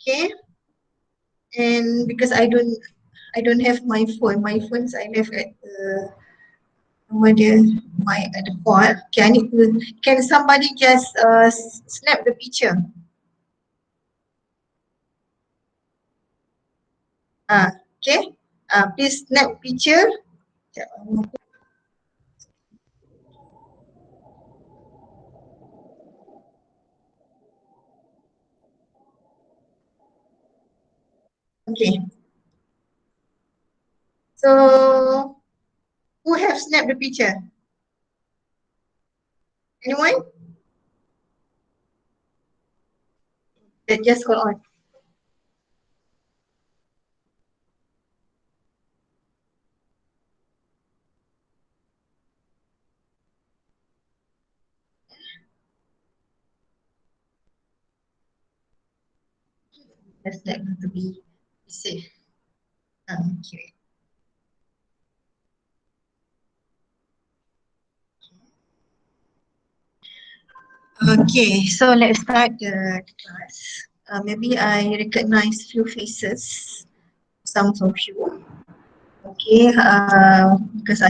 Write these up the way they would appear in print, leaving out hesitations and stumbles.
Okay, and because I don't have my phone. My phones I left at the over there, my at the hall. Okay, I need to. Can somebody just snap the picture? Okay. Please snap picture. Okay. So who have snapped the picture? Anyone? Just hold on. That's not going to be safe. Okay. Okay, so let's start the class. Maybe I recognize few faces, some of you. Okay, because I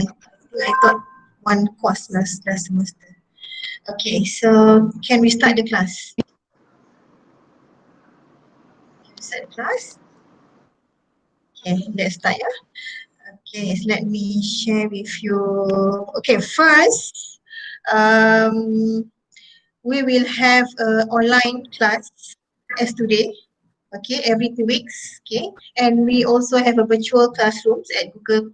thought one course last semester. Okay, so can we start the class? Can we start the class? Okay, let's start. Yeah. Okay, so let me share with you. Okay, first, we will have an online class as today. Okay, every 2 weeks. Okay, and we also have a virtual classrooms at Google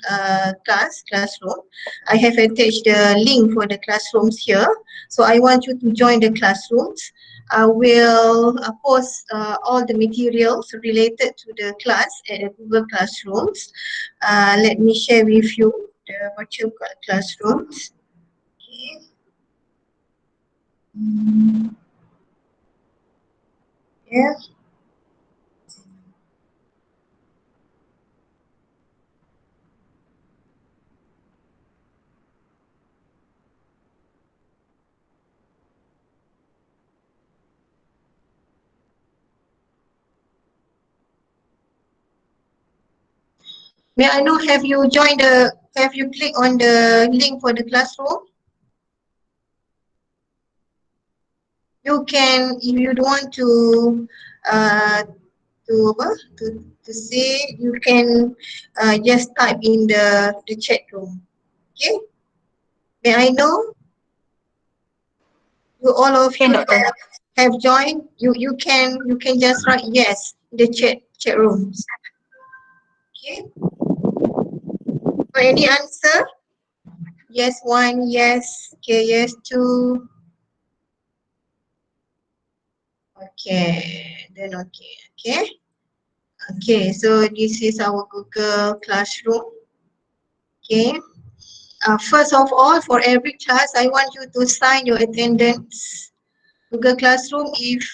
Classroom. I have attached the link for the classrooms here. So I want you to join the classrooms. I will post all the materials related to the class at the Google Classrooms. Let me share with you the virtual classrooms. Okay. Yeah. May I know, have you clicked on the link for the classroom? You can, if you don't want uh, to say, you can just type in the chat room. Okay? May I know, you all of you have joined? You can just write yes in the chat rooms. Okay? For any answer? Yes, one, yes, okay, yes, two. Okay, then okay, okay. Okay, so this is our Google Classroom. Okay. First of all, for every class, I want you to sign your attendance. Google Classroom, if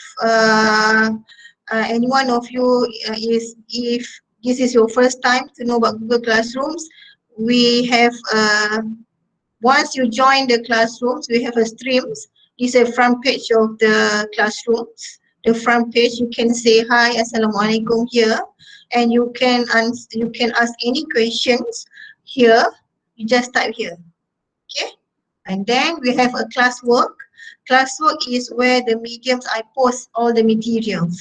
any one of you if this is your first time to know about Google Classrooms, we have, once you join the classrooms, we have a streams. This is a front page of the classrooms. The front page, you can say hi, assalamualaikum here, and you can ask any questions here. You just type here. Okay, and then we have a classwork. Classwork is where the mediums I post all the materials.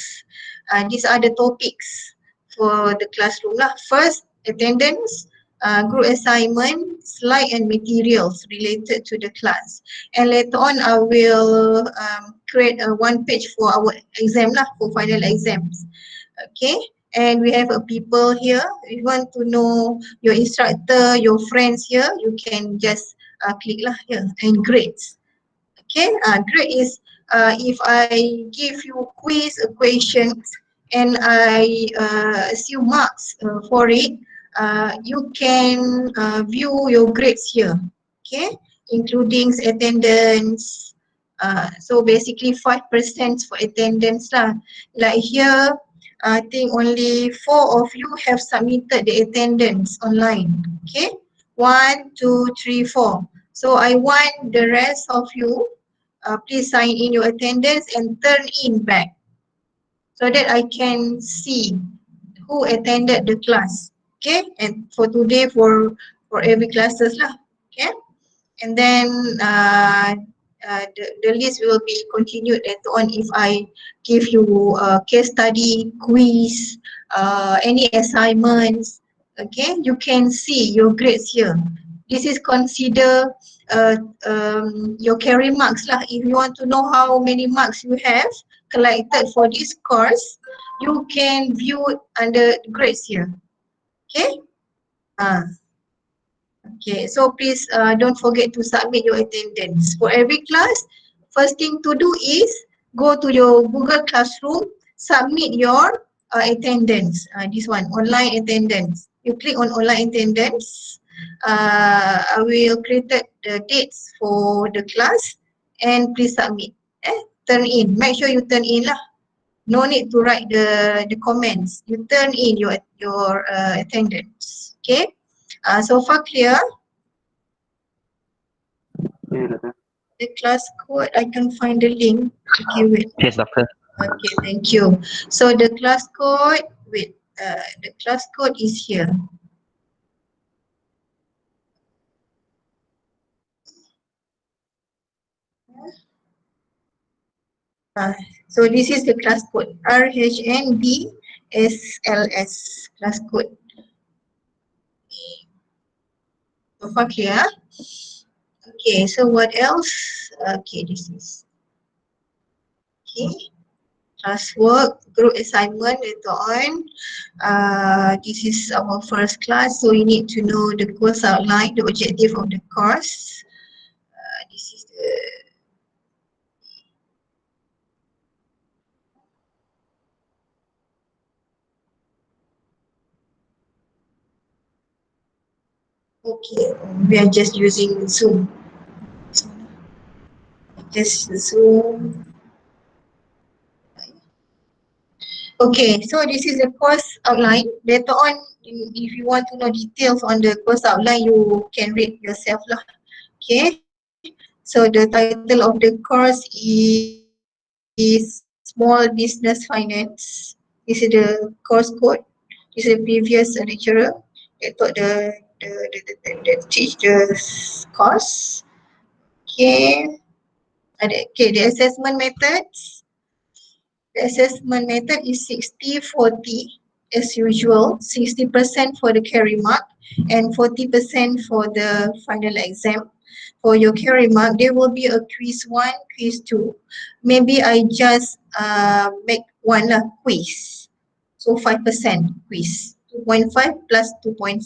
These are the topics for the classroom lah. First, attendance, group assignment, slide and materials related to the class. And later on, I will create a one page for our exam lah, for final exams. Okay, and we have a people here. If you want to know your instructor, your friends here, you can just click lah here. And grades. Okay, grade is if I give you quiz questions and I assume marks for it, you can view your grades here. Okay, including attendance. So basically 5% for attendance lah. Like here, I think only 4 of you have submitted the attendance online. Okay, 1, 2, 3, 4. So I want the rest of you, please sign in your attendance and turn in back. so that I can see who attended the class. Okay, and for today for every classes lah. Okay, and then the list will be continued later on if I give you case study, quiz, any assignments. Okay, you can see your grades here. This is consider uh, your carry marks lah. If you want to know how many marks you have collected for this course, you can view it under grades here. Okay. Okay, so please don't forget to submit your attendance. For every class, first thing to do is go to your Google Classroom, submit your attendance. This one, online attendance. You click on online attendance. I will create the dates for the class and please submit. Turn in. Make sure you turn in lah. No need to write the comments. You turn in your attendance. Okay. So far clear. The class code, I can find the link. Okay, wait. Yes, doctor. Okay, thank you. So the class code, wait, the class code is here. So this is the class code, RHNBSLS class code. So far clear? Okay, so what else? Okay, this is, okay. Classwork, group assignment later on. This is our first class, so you need to know the course outline, the objective of the course. This is the okay. We are just using Zoom. Just Zoom. Okay, so this is the course outline. Later on, if you want to know details on the course outline, you can read yourself lah. Okay, so the title of the course is Small Business Finance. This is the course code. This is the previous lecturer that taught the teach the course. Okay. Okay, the assessment methods. The assessment method is 60-40 as usual, 60% for the carry mark and 40% for the final exam. For your carry mark, there will be a quiz 1, quiz 2. Maybe I just make one quiz. So 5% quiz, 2.5 plus 2.5.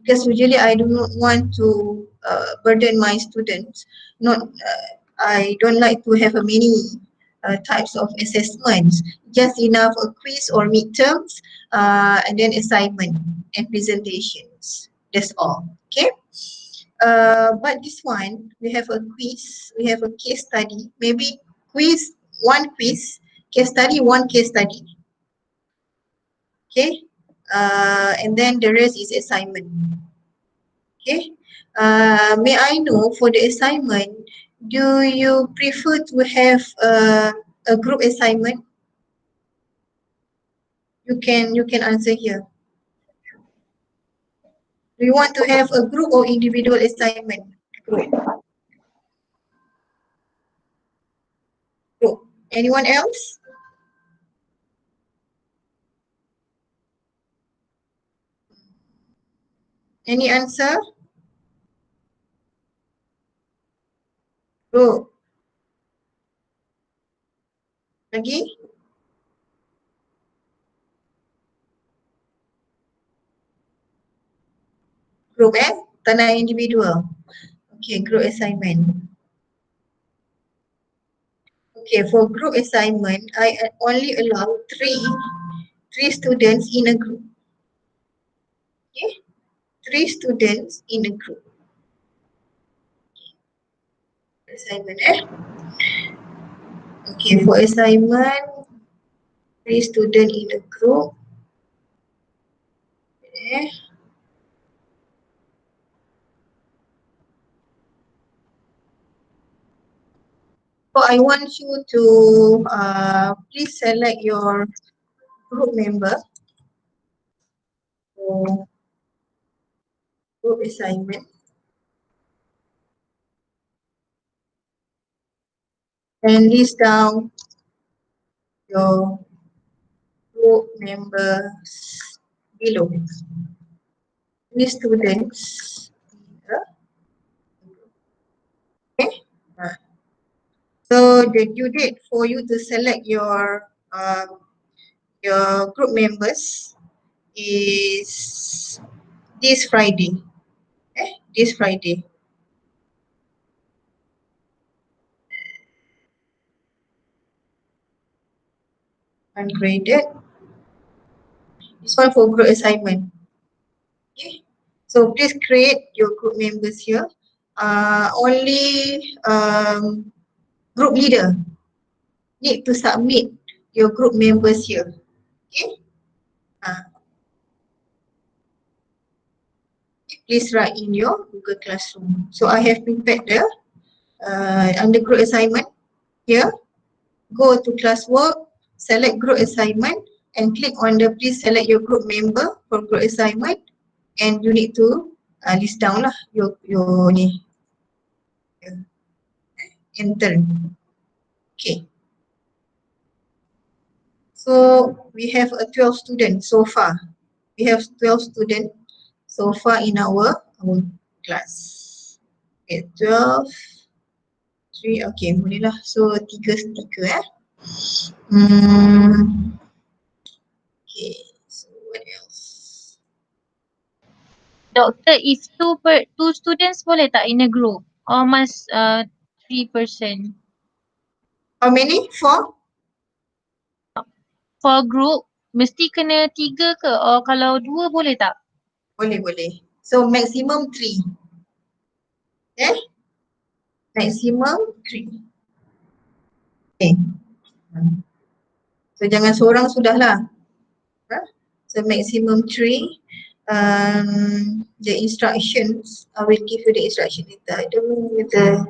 Because usually I do not want to burden my students. I don't like to have a many types of assessments. Just enough a quiz or midterms, and then assignment and presentations. That's all. Okay. But this one, we have a quiz, we have a case study. Maybe quiz, one quiz, case study, one case study. Okay. And then the rest is assignment. Okay. May I know for the assignment, do you prefer to have a group assignment? You can answer here. Do you want to have a group or individual assignment? Group. Group. Anyone else? Any answer? Group. Lagi? Group tak nak individual. Okay, group assignment. Okay, for group assignment, I only allow three students in a group. Okay, 3 students in a group. Assignment Okay, for assignment, 3 students in a group. Okay. So I want you to please select your group member for group assignment and list down your group members below. These students. Okay. So the due date for you to select your group members is this Friday. This Friday. Ungraded. This one for group assignment. Okay. So please create your group members here. Only group leader need to submit your group members here. Okay. Please write in your Google Classroom. So I have prepared the under group assignment here. Go to classwork, select group assignment and click on the please select your group member for group assignment and you need to list down lah your ni. Enter. Okay. So we have 12 students so far. We have 12 students so far in our class. Okay, 12. 3, okay, boleh lah. So, 3 stiker Okay, so what else? Doctor, if two students boleh tak in a group? Or must 3%? How many? 4? For group, mesti kena 3 ke? Or kalau 2 boleh tak? Boleh. So, maximum 3. Okay? Maximum 3. Okay. So, jangan seorang sudahlah. So, maximum 3. The instructions, I will give you the instruction later. I don't know whether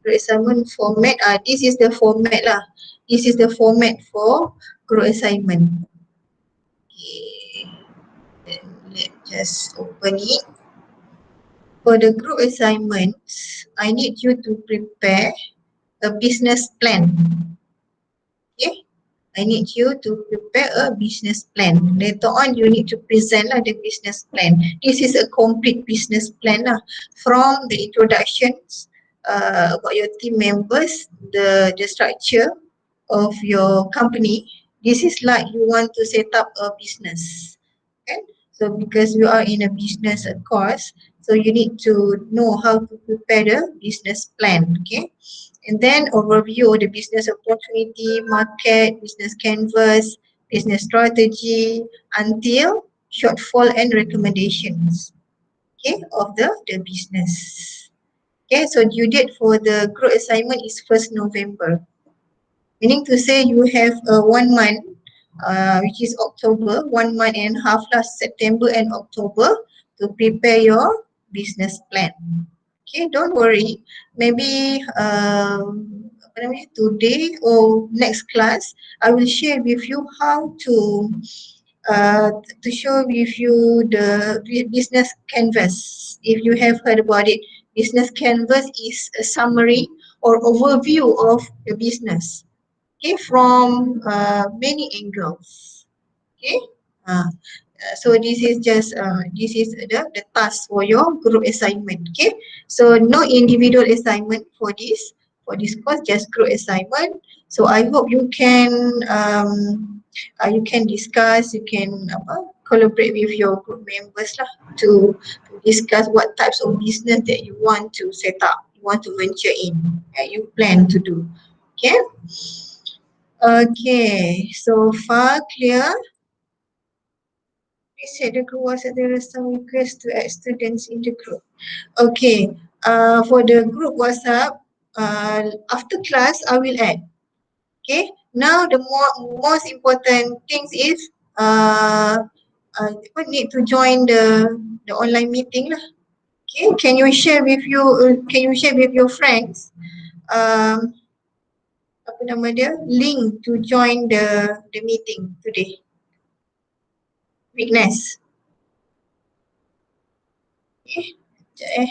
group assignment format. This is the format lah. This is the format for group assignment. Okay. Then let's just open it. For the group assignments, I need you to prepare a business plan. Okay. I need you to prepare a business plan. Later on, you need to present the business plan. This is a complete business plan from the introductions about your team members, the structure of your company. This is like you want to set up a business. Okay? So because you are in a business course, so you need to know how to prepare the business plan. Okay. And then overview of the business opportunity, market, business canvas, business strategy until shortfall and recommendations, okay, of the business. Okay, so due date for the group assignment is 1st November. Meaning to say you have 1 month, which is October, 1 month and a half last September and October to prepare your business plan. Okay, don't worry. Maybe today or next class, I will share with you how to show with you the business canvas. If you have heard about it, business canvas is a summary or overview of the business. Okay, from many angles. Okay. So this is just this is the task for your group assignment. Okay, so no individual assignment for this course, just group assignment. So I hope you can discuss, you can collaborate with your group members to discuss what types of business that you want to set up, you want to venture in, you plan to do. Okay. Okay, so far clear. Please said the group was there are some requests to add students in the group. Okay, for the group WhatsApp, after class I will add. Okay, now the most important things is need to join the online meeting lah. Okay, can you share with your friends apa nama dia, link to join the meeting today. Weakness. Okay, sekejap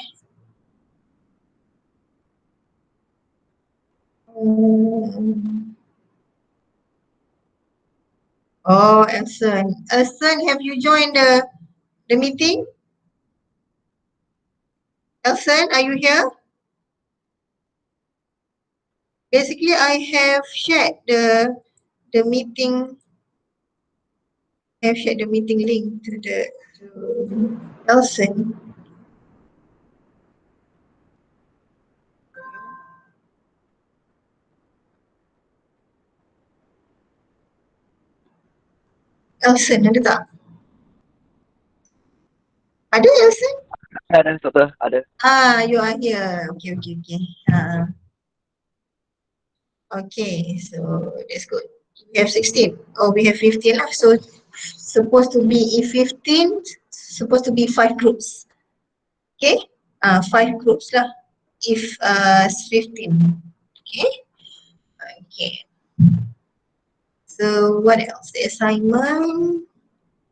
Oh, Elson. Elson, have you joined the meeting? Elson, are you here? Basically, I have shared the meeting. I have shared the meeting link to Elson. Elson, ada tak? Ada Elson? Ada, doktor, ada. You are here. Okay. Okay, so that's good. We have 16. Oh, we have 15 lah. So supposed to be 15, supposed to be 5 groups. Okay, 5 groups lah. If 15. Okay. So what else? The assignment.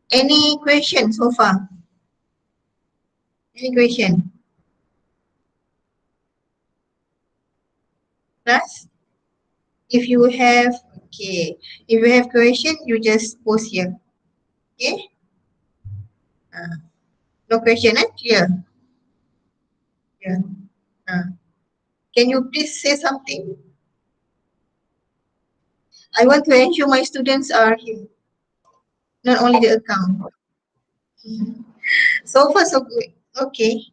Any question so far? Any question? Class? If you have, okay. If you have question, you just post here. Okay? No question, clear? Yeah. Can you please say something? I want to ensure my students are here. Not only the account. So far so good. Okay.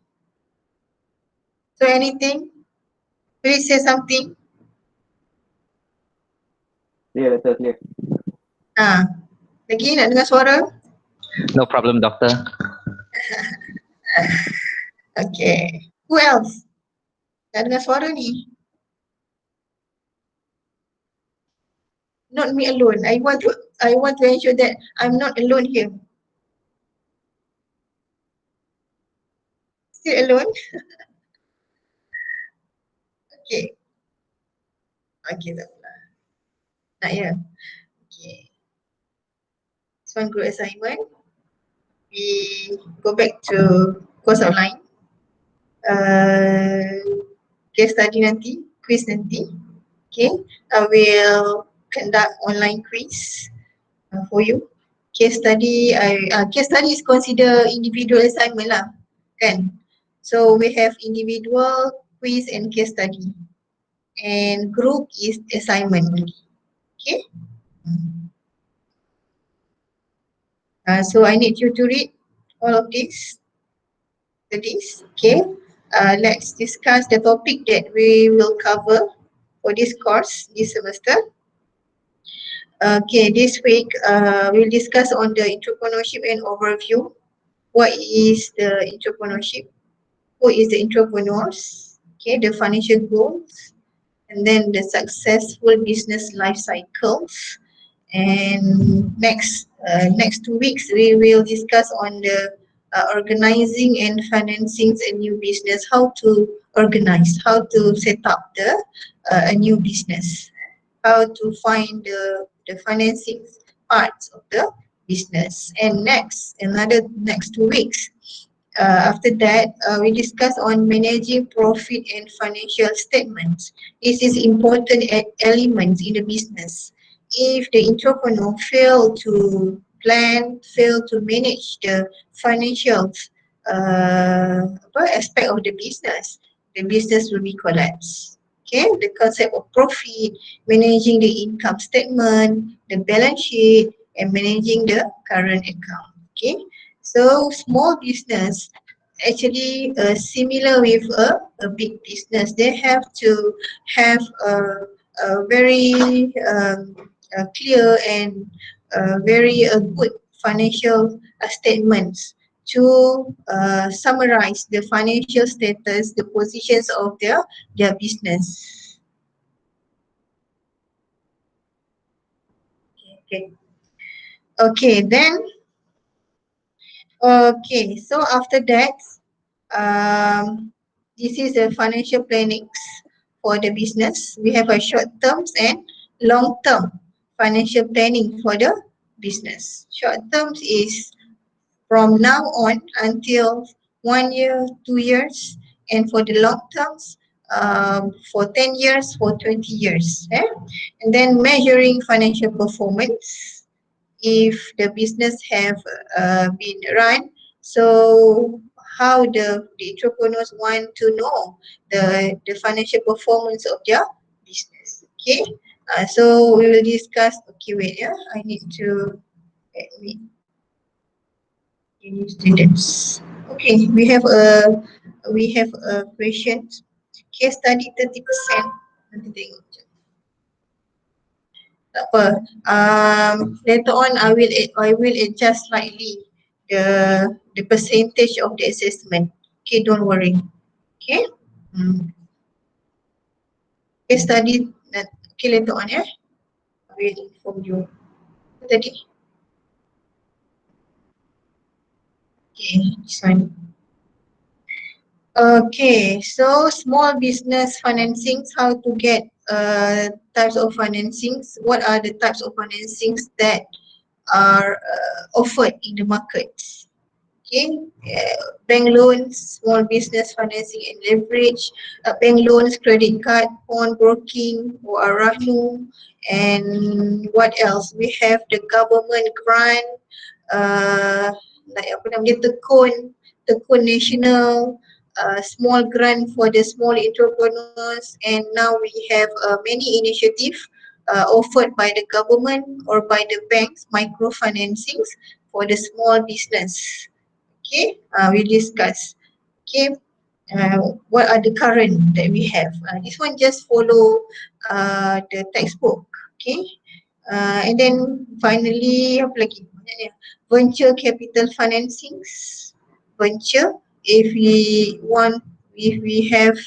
So anything? Please say something. Clear, doktor, clear. Lagi nak dengar suara? No problem, doktor. Okay. Who else? Nak dengar suara ni? Not me alone. I want to ensure that I'm not alone here. Still alone? Okay. Okay, tak apa. Nak ya? Okay. This one group assignment. We go back to course outline. Case study nanti, quiz nanti. Okay. I will conduct online quiz for you. Case study, case study is consider individual assignment lah, kan? So we have individual, quiz and case study. And group is assignment only. Okay? So I need you to read all of this. Okay? Let's discuss the topic that we will cover for this course, this semester. Okay, this week we'll discuss on the entrepreneurship and overview. What is the entrepreneurship? Who is the entrepreneurs? Okay, the financial goals, and then the successful business life cycles. And next 2 weeks we will discuss on the organizing and financing a new business. How to organize, how to set up a new business, how to find the financing parts of the business. And next 2 weeks, after that, we discuss on managing profit and financial statements. This is important elements in the business. If the entrepreneur fail to plan, fail to manage the financial aspect of the business will be collapsed. Okay, the concept of profit, managing the income statement, the balance sheet, and managing the current account. Okay, so small business actually similar with a big business. They have to have a very clear and very good financial statements to summarize the financial status, the positions of their business. Okay, then so after that, this is the financial planning for the business. We have a short term and long term financial planning for the business. Short term is from now on until 1 year, 2 years, and for the long terms, for 10 years, for 20 years. And then measuring financial performance if the business have been run. So how the entrepreneurs want to know the financial performance of their business. Okay, so we will discuss. Okay, wait, I need to admit new students. Okay, we have a question. Case study 30%. Nanti tengok. Tak apa. Later on I will adjust slightly the percentage of the assessment. Okay, don't worry. Okay. Case study. Okay, later on I will inform you. Tadi. Okay, this one. Okay, so small business financings, how to get types of financings. What are the types of financings that are offered in the market? Okay, bank loans, small business financing and leverage, bank loans, credit card, pawnbroking, Rahnu, and what else? We have the government grant, like apa nama dia, Tekun Nasional, small grant for the small entrepreneurs, and now we have many initiatives offered by the government or by the banks, microfinancings for the small business. Okay, we discuss. Okay, what are the current that we have? This one just follow the textbook. Okay, and then finally apa lagi? Venture capital financings. Venture, if we have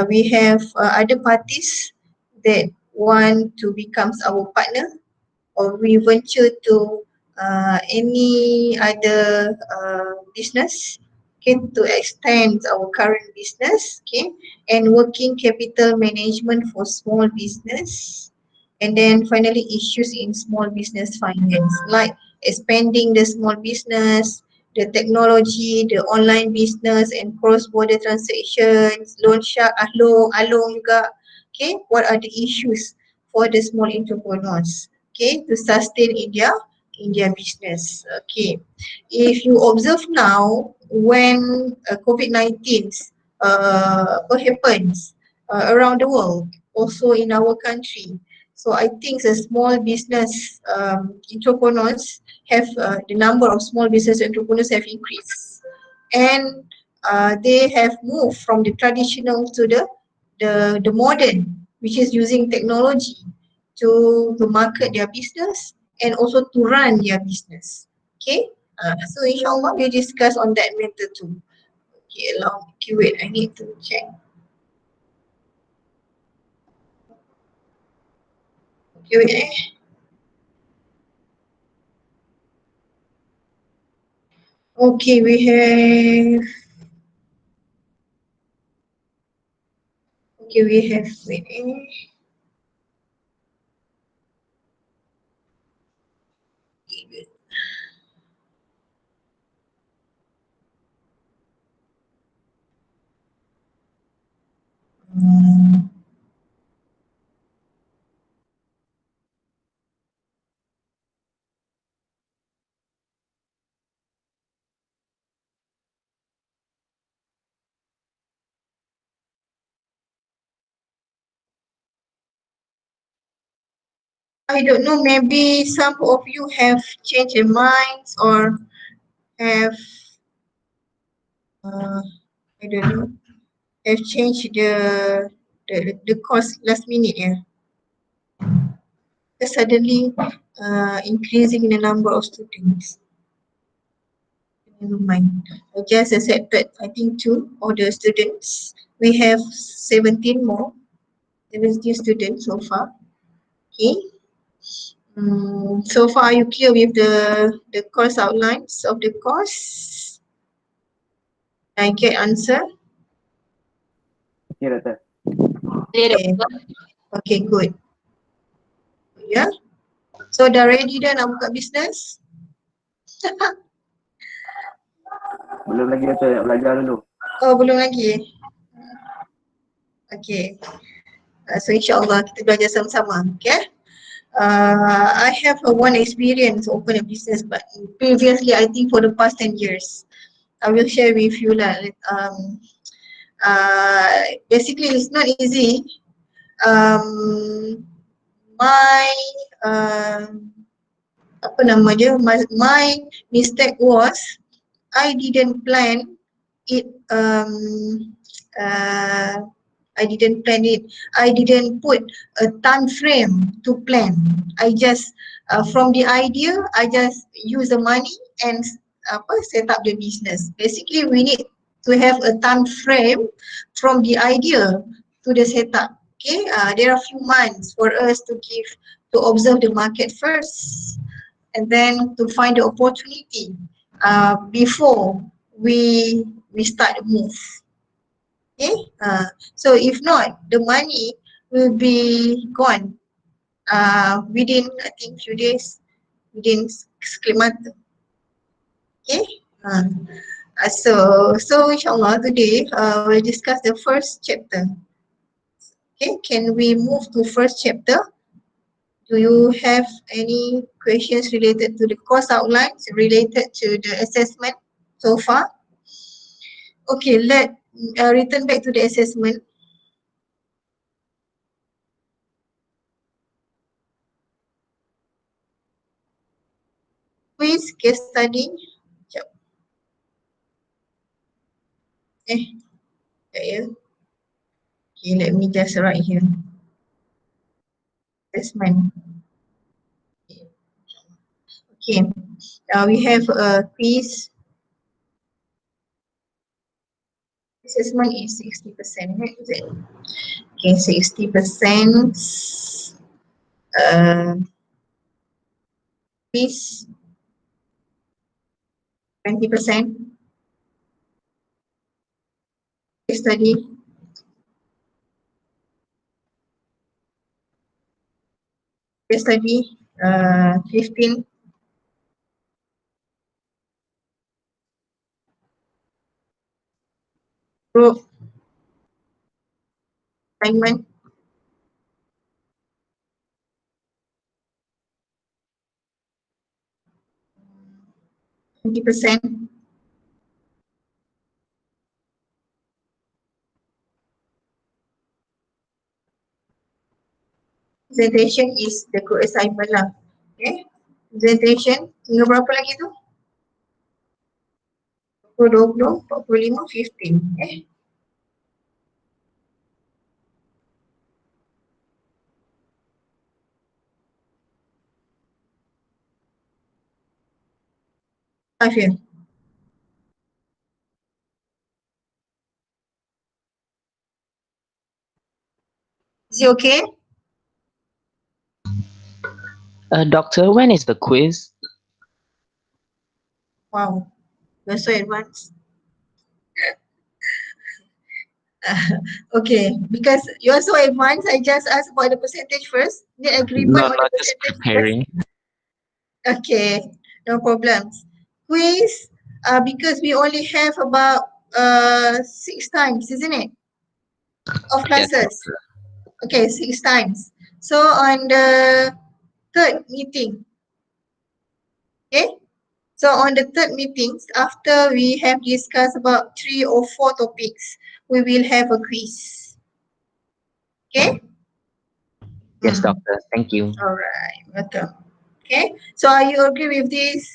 we have other parties that want to become our partner, or we venture to any other business, okay, to extend our current business, okay, and working capital management for small business. And then finally, issues in small business finance, like expanding the small business, the technology, the online business and cross-border transactions, loan shark, along juga. Okay, what are the issues for the small entrepreneurs? Okay, to sustain in their business. Okay, if you observe now, when COVID-19 happens around the world, also in our country, so I think the small business entrepreneurs have the number of small business entrepreneurs have increased, and they have moved from the traditional to the modern, which is using technology to market their business and also to run their business. Okay, so inshallah we discuss on that matter too. Okay, allow me. Okay, wait, I need to check. Okay, wait. Okay, we have. Okay, we have. Wait. I don't know, maybe some of you have changed your minds or have, I don't know, have changed the course last minute, yeah. Suddenly increasing the number of students. Never mind. I just accepted, I think, 2 of the students. We have 17 more. 17 students so far. Okay. So far, are you clear with the course outlines of the course? I get answer. Okay, Doctor. Okay. Okay, good. Yeah. So dah ready dah nak buka bisnes? Belum lagi, Doctor. Nak belajar dulu. Oh, belum lagi. Okay. So insyaAllah kita belajar sama-sama. Okay. I have one experience open a business, but previously I think for the past 10 years. I will share with you lah. Basically it's not easy. My apa nama dia? My mistake was I didn't plan it. I didn't plan it. I didn't put a time frame to plan. I just from the idea, I just use the money and set up the business. Basically, we need to have a time frame from the idea to the setup. Okay, there are a few months for us to observe the market first, and then to find the opportunity before we start the move. Okay, so if not, the money will be gone within I think few days, within sekelip mata. Okay, so insyaAllah today we'll discuss the first chapter. Okay, can we move to first chapter? Do you have any questions related to the course outlines, related to the assessment so far? Okay, let return back to the assessment. Quiz, case study. Sekejap. Sekejap ya. Okay, let me just write here. Assessment. Okay, we have a quiz. Assessment is 60%, right? Is it? Okay, 60%. Quiz. 20%. Case study. Case study. 15. Group. Assignment. %. Presentation is the group assignment lah. Okay. Presentation, tinggal berapa lagi tu? 20, 45, 15. Okay. Five here. Is it okay? Doctor, when is the quiz? Wow, you're so advanced. Okay, because you're so advanced, I just asked about the percentage first. The agreement No, on the not just percentage preparing. first. Okay, no problems. Quiz, because we only have about 6 times, isn't it? Of Yes, classes. doctor. Okay, 6 times. So on the third meeting, okay? So on the third meetings, after we have discussed about 3 or 4 topics, we will have a quiz. Okay? Yes, doctor. Thank you. Alright, welcome. Okay, so are you agree with this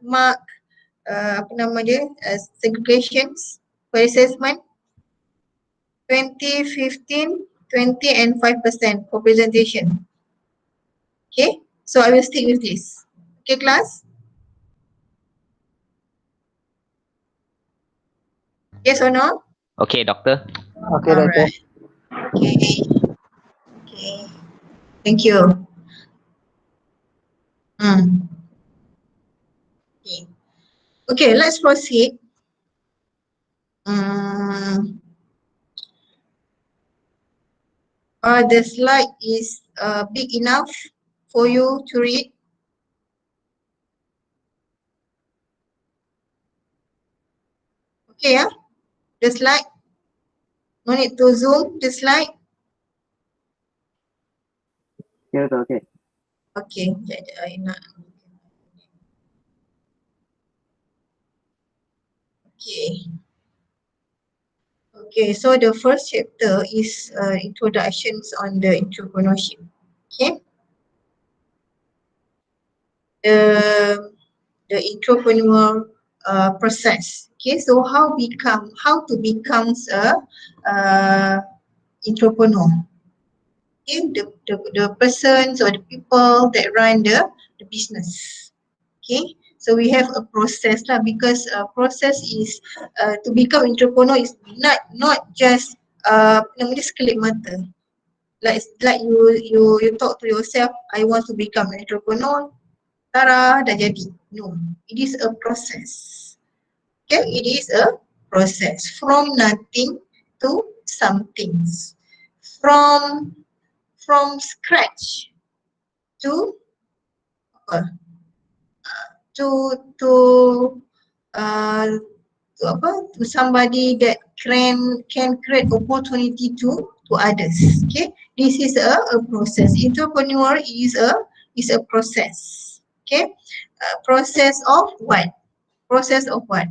mark, apa nama dia, segregations for assessment? 20, 15, 20 and 5% for presentation. Okay, so I will stick with this. Okay, class? Yes or no? Okay, doctor. Okay, Doctor. Alright. Okay. Okay. Thank you. Okay. Okay, let's proceed. The slide is big enough for you to read? Okay, the slide. No need to zoom the slide. Okay, Doktor, okay. Okay, sekejap, I nak. Okay. Okay, so the first chapter is introductions on the entrepreneurship. Okay. The entrepreneur process. Okay, so how to become a entrepreneur. Okay, the persons or the people that run the business. Okay, so we have a process lah, because process is to become entrepreneur is not just namanya sekelip mata. Like you talk to yourself, I want to become an entrepreneur. Tara, dah jadi. No, it is a process. Okay, it is a process from nothing to something. From scratch to apa? To somebody that can create opportunity to others. Okay, this is a process. Entrepreneur is a process. Okay, process of what? Process of what?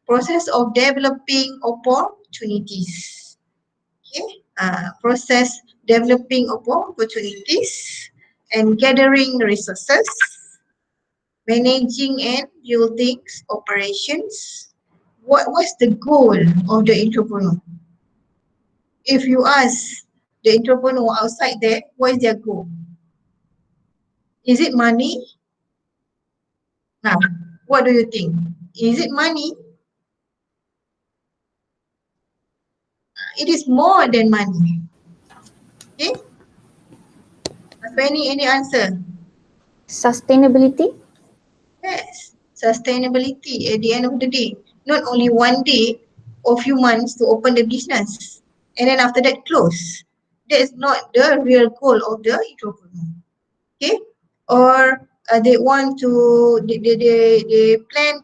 Process of developing opportunities. Okay, process developing opportunities and gathering resources, managing and building operations. What's the goal of the entrepreneur? If you ask the entrepreneur outside there, what is their goal? Is it money? Now, what do you think? Is it money? It is more than money. Okay? Any answer? Sustainability? Yes, sustainability at the end of the day. Not only one day or few months to open the business and then after that close. That is not the real goal of the entrepreneur. Okay? Or they plan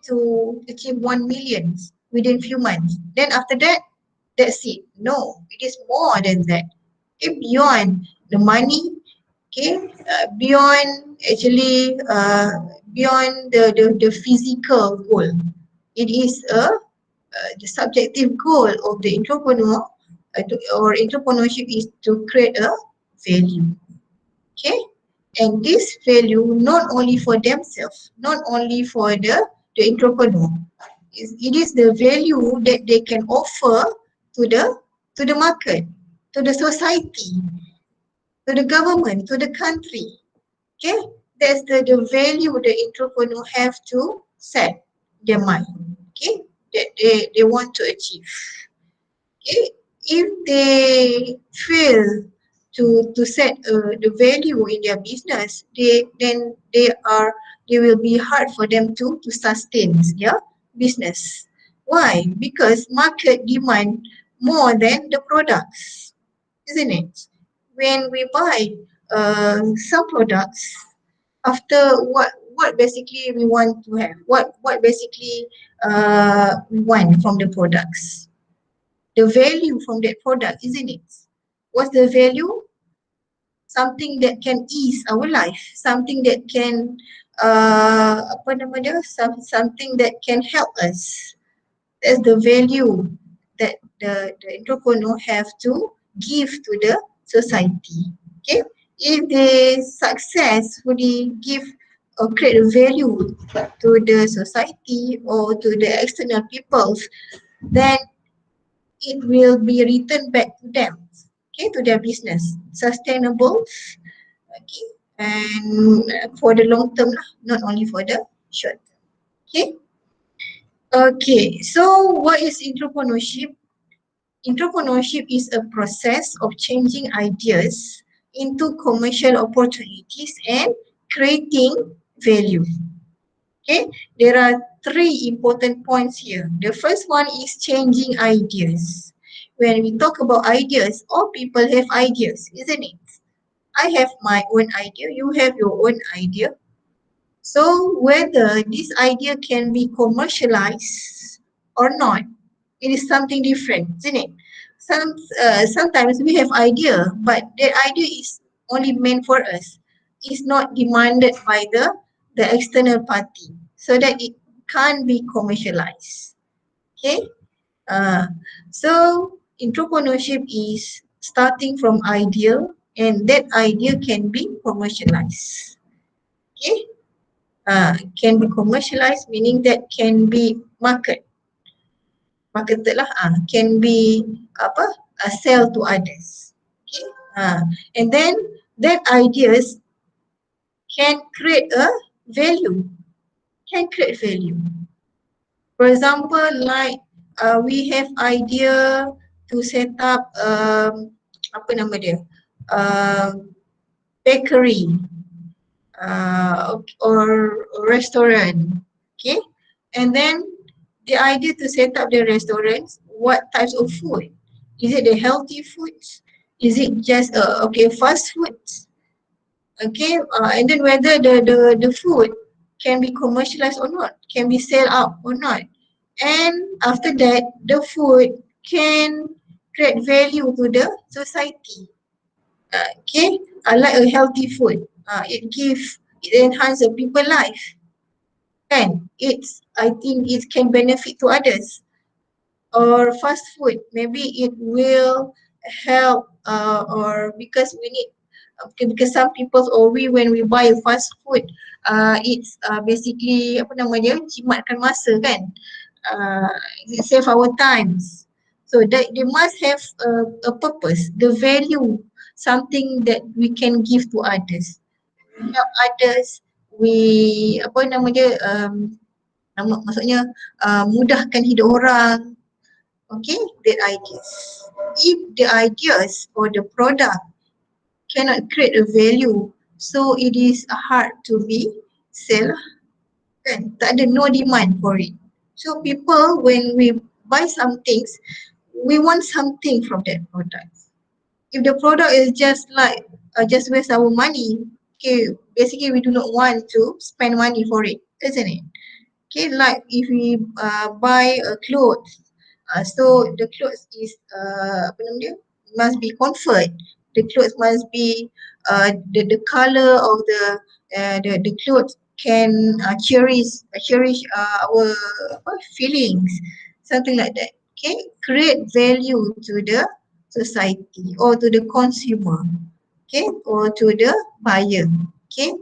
to achieve 1 million within few months. Then after that, that's it. No, it is more than that. Okay? Beyond the money, okay, beyond the physical goal. It is the subjective goal of the entrepreneur or entrepreneurship is to create a value. Okay, and this value not only for themselves, not only for the entrepreneur. It is the value that they can offer to the market, to the society, to the government, to the country. Okay, that's the value the entrepreneur have to set their mind. Okay, that they want to achieve. Okay, if they fail to set the value in their business, they will be hard for them to sustain their business. Why? Because market demand more than the products, isn't it? When we buy some products, after what basically we want to have, what basically we want from the products, the value from that product, isn't it? What's the value? Something that can ease our life, something that can something that can help us. That's the value that the entrepreneur have to give to the society. Okay, if they successfully give or create a value to the society or to the external peoples, then it will be returned back to them, okay, to their business, sustainable, okay, and for the long term, not only for the short term. Okay. Okay, so what is entrepreneurship? Entrepreneurship is a process of changing ideas into commercial opportunities and creating value. Okay, there are three important points here. The first one is changing ideas. when we talk about ideas, all people have ideas, isn't it? I have my own idea, you have your own idea. So whether this idea can be commercialized or not, it is something different, isn't it? Sometimes we have idea, but that idea is only meant for us. It's not demanded by the external party, so that it can't be commercialized. Okay. So entrepreneurship is starting from idea, and that idea can be commercialized. Okay. Can be commercialized, meaning that can be marketed lah, can be sell to others. Okay. And then that ideas can create a value, For example, like we have idea to set up apa nama dia, bakery or restaurant, okay? And then the idea to set up the restaurants, what types of food? Is it the healthy foods? Is it just fast foods? Okay, and then whether the food can be commercialized or not, can be sold out or not. And after that, the food can create value to the society. Okay, like a healthy food, it enhances the people life. Kan? I think it can benefit to others. Or fast food, maybe it will help or because we need because some people or when we buy fast food, it's basically apa nama dia, jimatkan masa kan, it save our times. So that they must have a purpose, the value, something that we can give to others, help others. We apa nama dia, maksudnya mudahkan hidup orang. Okay, the ideas. If the ideas or the product cannot create a value, so it is hard to be sell. Kan? Tak ada, no demand for it. So people, when we buy some things, we want something from that product. If the product is just like just waste our money, okay, basically we do not want to spend money for it, isn't it? Okay, like if we buy a clothes, so the clothes is apa nama dia, must be comfort. The clothes must be the color of the clothes can cherish our feelings, something like that. Okay, create value to the society or to the consumer, okay, or to the buyer. Okay.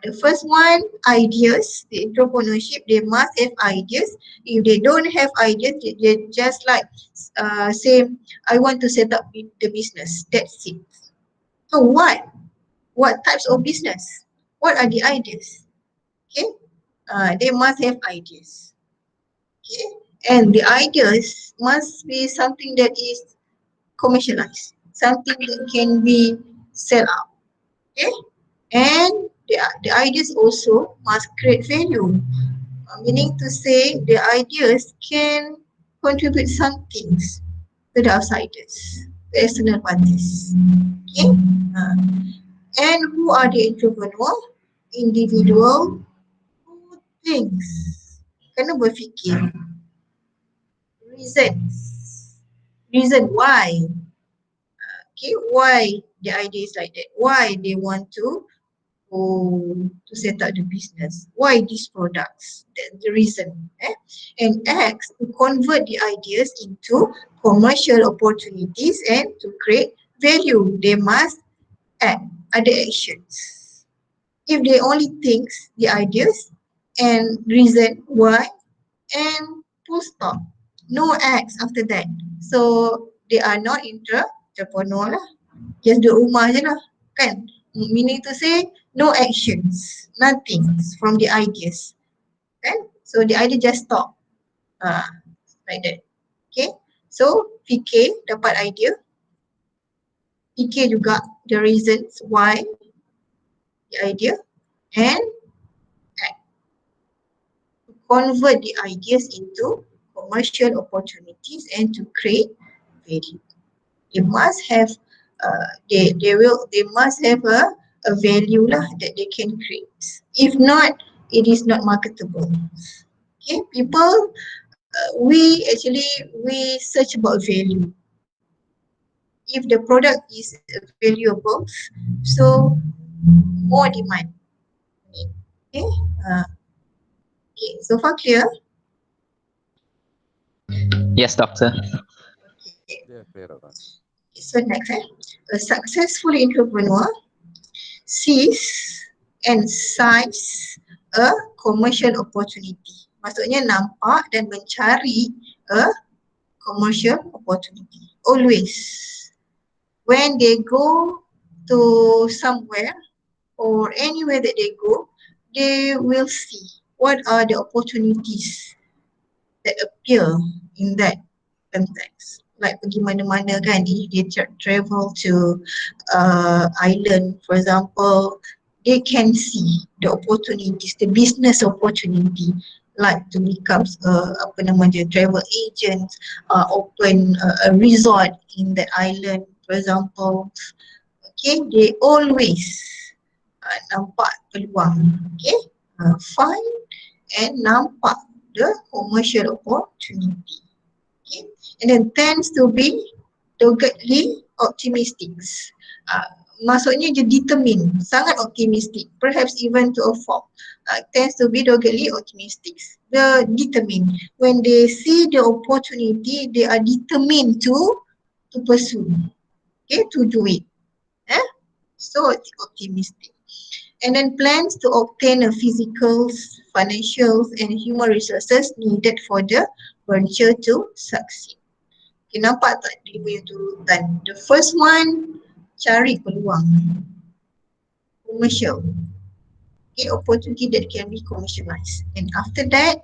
The first one, ideas. The entrepreneurship, they must have ideas. If they don't have ideas, they just like say, I want to set up the business. That's it. So what? What types of business? What are the ideas? Okay, they must have ideas. Okay, and the ideas must be something that is commercialized, something that can be sell out. Okay, and the ideas also must create value, meaning to say the ideas can contribute some things to the outsiders, the external parties. Okay, and who are the entrepreneur? Individual who thinks, kena berfikir, reason why. Okay, why the idea is like that, why they want to set up the business, why these products, that's the reason. And acts to convert the ideas into commercial opportunities and to create value. They must act, other actions. If they only think the ideas and reason why and full stop, no acts after that, so they are not entrepreneur lah, just duduk rumah je lah kan, meaning to say no actions, nothing from the ideas kan, so the idea just stop like that. Okay, so fikir, dapat idea, fikir juga the reasons why the idea, and act to convert the ideas into commercial opportunities and to create value. They must have they must have a value lah that they can create. If not, it is not marketable. Okay, people we search about value. If the product is valuable, so more demand. Okay, okay, so far clear? Yes, doctor. Okay. Yeah, clear, Doctor. So next, a successful entrepreneur sees and sees a commercial opportunity. Maksudnya nampak dan mencari a commercial opportunity. Always. When they go to somewhere or anywhere that they go, they will see what are the opportunities that appear in that context. Like pergi mana-mana kan, if they travel to island, for example, they can see the opportunities, the business opportunity, like to become travel agent, open a resort in that island, for example. Okay, they always nampak peluang. Okay, find and nampak the commercial opportunity. Okay, and then tends to be doggedly optimistic. Maksudnya dia determined, sangat optimistic, perhaps even to a fault. Tends to be doggedly optimistic. The determined. When they see the opportunity, they are determined to pursue. Okay, to do it. So optimistic. And then plans to obtain a physical, financial and human resources needed for the venture to succeed. Okay, nampak tak dia punya turutan? The first one, cari peluang. Commercial. Okay, opportunity that can be commercialized. And after that,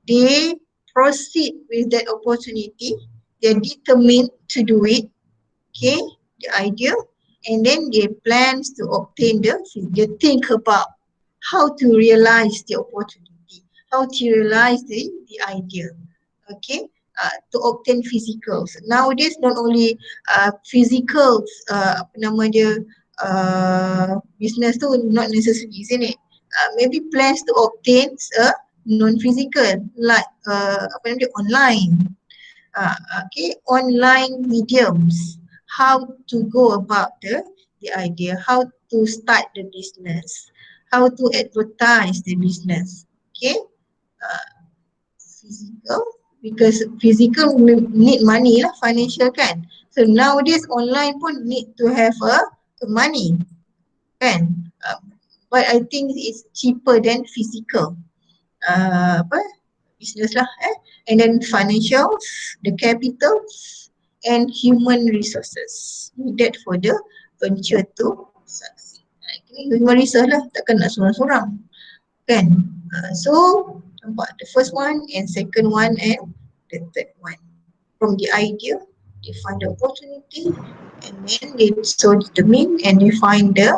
they proceed with that opportunity. They're determined to do it. Okay, the idea. And then they plans to obtain they think about how to realize the opportunity, how to realize the idea. Okay, to obtain physicals. Nowadays, not only physicals, business tu not necessary, isn't it? Maybe plans to obtain a non-physical, like online. Okay, online mediums. How to go about the idea, how to start the business, how to advertise the business. Okay, physical, because physical need money lah, financial kan. So nowadays online pun need to have a money kan. But I think it's cheaper than physical. Business lah. And then financials, the capitals, and human resources needed for the venture to succeed. Human resource lah, takkan nak seorang-seorang kan. So nampak the first one and second one and the third one. From the idea, they find the opportunity, and then they so determine and they find the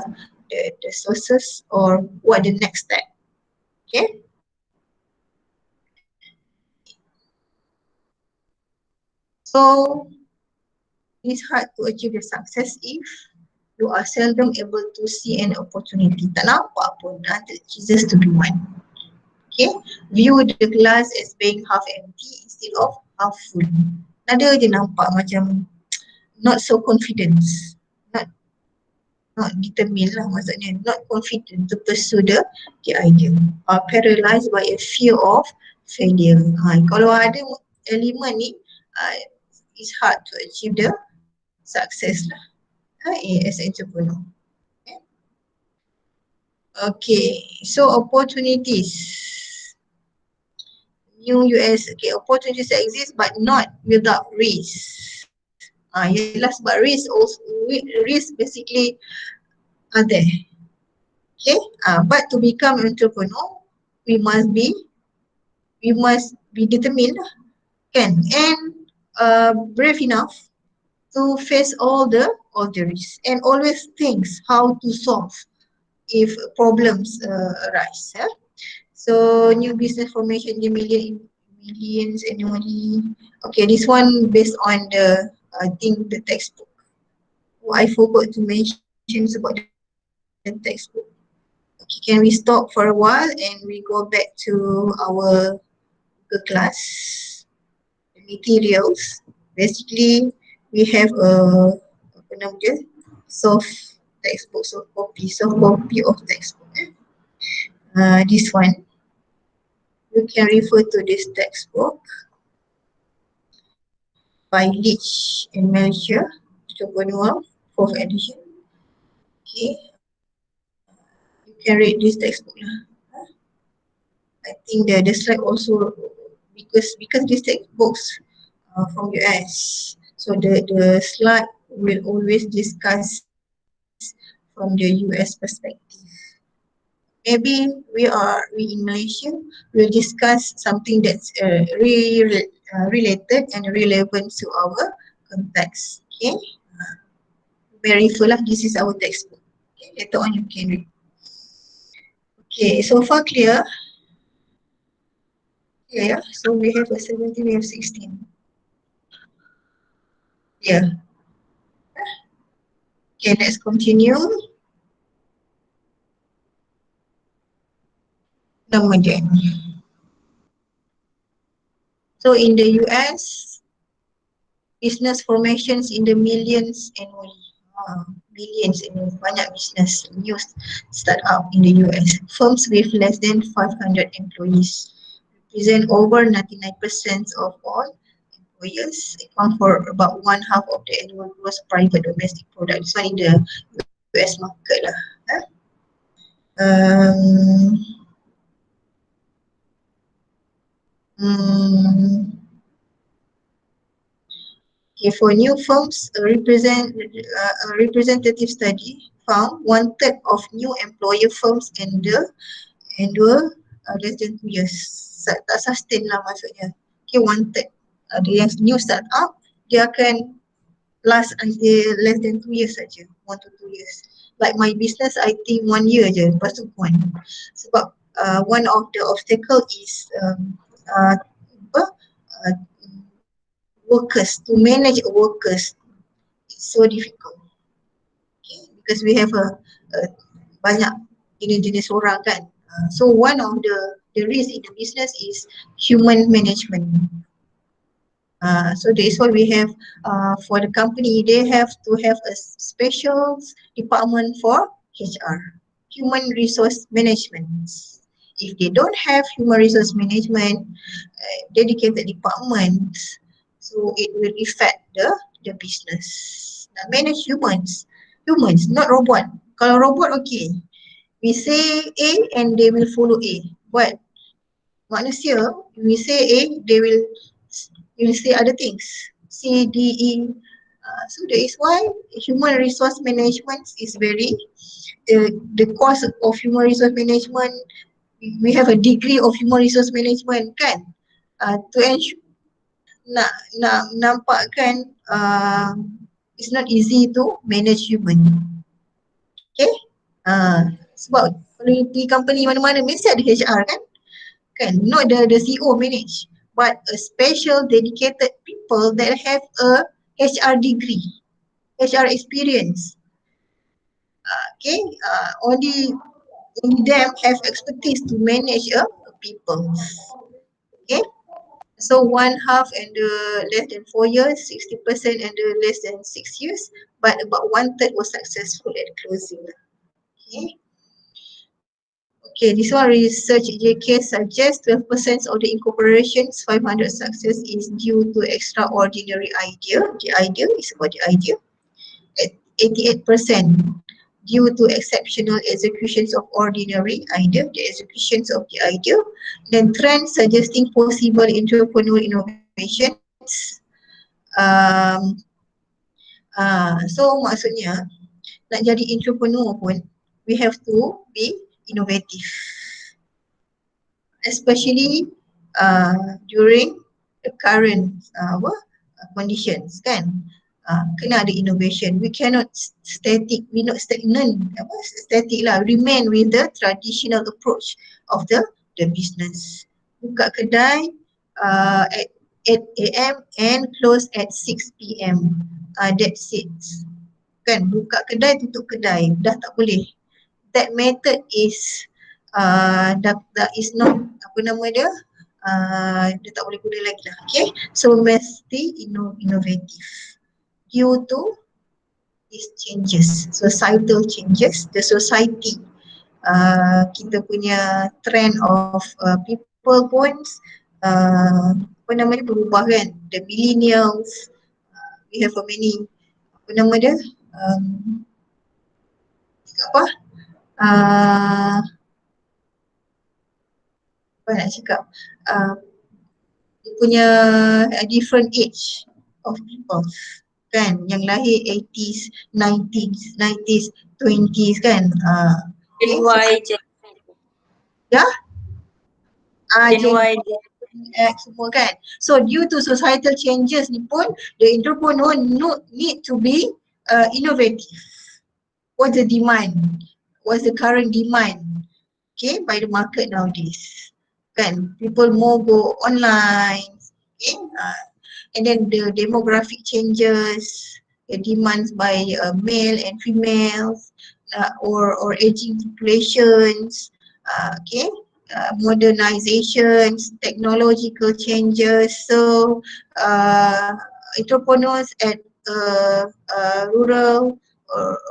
sources or what the next step. Okay. So it's hard to achieve the success if you are seldom able to see an opportunity. Tak nampak pun, that chooses to be one. Okay, view the glass as being half empty instead of half full. Ada je nampak macam not so confident, not determined lah maksudnya, not confident to pursue the idea, or paralyzed by a fear of failure. Kalau ada elemen ni, it's hard to achieve the success lah as an entrepreneur. Okay, so opportunities. New US, okay, opportunities exist but not without risk. Yelah, sebab risk basically are there. Okay, but to become an entrepreneur, we must be determined lah, kan, and brave enough to face all the risks and always thinks how to solve if problems arise. So new business formation, the millions annually. Okay, this one based on the I think the textbook. Oh, I forgot to mention about the textbook. Okay, can we stop for a while and we go back to our class materials? Basically, we have a apa nama dia? Soft textbook, soft copy of textbook. This one, you can refer to this textbook by Leach and Melcher, 4th edition. Okay, you can read this textbook lah. I think the slide also because this textbooks from US, so the slide will always discuss from the US perspective. Maybe we in Malaysia will discuss something that's related and relevant to our context. Okay, very full lah. This is our textbook. Okay, later on you can read. Okay, so far clear. Yeah, so we have a 17, we have 16. Yeah. Okay, let's continue. Nama dia. So in the US, business formations in the millions annually. Millions annually, banyak business, new startup in the US. Firms with less than 500 employees represent over 99% of all employers, account for about 1/2 of the annual gross private domestic product. This one in the US market lah. Okay, for new firms, a representative study found 1/3 of new employer firms endure less than 2 years. Tak sustain lah maksudnya. Okay, 1/3. Ada yang new startup, dia akan last until less than 2 years saja, 1 to 2 years. Like my business, I think 1 year je, lepas tu gone. Sebab one of the obstacle is workers, to manage workers. It's so difficult. Okay, because we have banyak jenis-jenis orang kan. So one of the risk in the business is human management. So that is why we have for the company, they have to have a special department for HR, human resource management. If they don't have human resource management, dedicated department, so it will affect the business. Now, manage humans, not robot. Kalau robot, okay, we say A and they will follow A. But manusia, we say A, they will say other things, C, D, E. So that is why human resource management is very, the course of human resource management, we have a degree of human resource management kan, to ensure nak nampakkan it's not easy to manage human. Okay, sebab kalau di company mana-mana mesti ada HR kan, not the CEO manage, but a special dedicated people that have a HR degree, HR experience. Okay, only them have expertise to manage people. Okay, so 1/2 and less than 4 years, 60% and less than 6 years, but about 1/3 was successful at closing. Okay. Okay, this one research JK suggests 12% of the incorporations 500 success is due to extraordinary idea. The idea is about the idea. At 88% due to exceptional executions of ordinary idea, the executions of the idea. Then trend suggesting possible entrepreneurial innovations. So maksudnya nak jadi entrepreneur pun we have to be innovative, especially during the current conditions kan. Kena ada innovation. We cannot static, we not stagnant, static lah, remain with the traditional approach of the business. Buka kedai 8 a.m. and close at 6 p.m. That's it. Kan, buka kedai, tutup kedai, dah tak boleh. That method is dah is not, apa nama dia, dia tak boleh guna lagi lah. Okay, so mesti innovative due to these changes, societal changes, the society, kita punya trend of people pun apa nama dia, berubah kan. The millennials, we have a many, apa nama dia, apa apa nak cakap, dia punya different age of people kan, yang lahir 80s, 90s, 20s kan. Gen Y, Gen Ya? Gen Y, X semua kan. So due to societal changes ni pun, the entrepreneur need to be innovative. What's the demand? What's the current demand? Okay, by the market nowadays. Kan, people more go online. Okay, and then the demographic changes, the demands by male and females, or aging populations, okay, modernizations, technological changes. So entrepreneurs at rural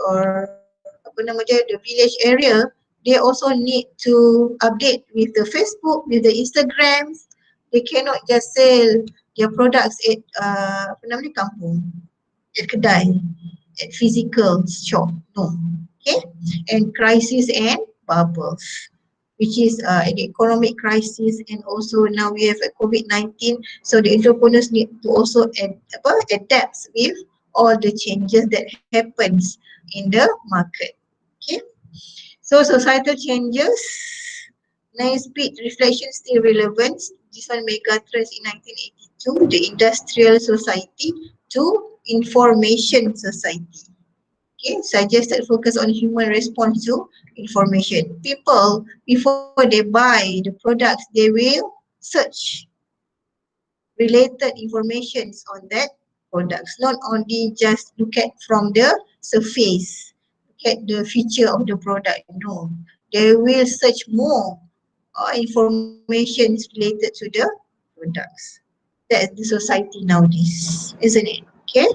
or apa nama dia, the village area, they also need to update with the Facebook, with the Instagrams. They cannot just sell their products at apa nama dia, kampung, at kedai, at physical shop. No. Okay. And crisis and bubbles, which is the economic crisis, and also now we have a COVID-19. So the entrepreneurs need to also adapt with all the changes that happens in the market. Okay. So societal changes, nice speed reflection still relevant. This one mega trends in 1982, the industrial society to information society. Okay, suggested focus on human response to information. People, before they buy the products, they will search related informations on that products, not only just look at from the surface, look at the feature of the product. No, they will search more information related to the products. That's the society nowadays, isn't it? Okay,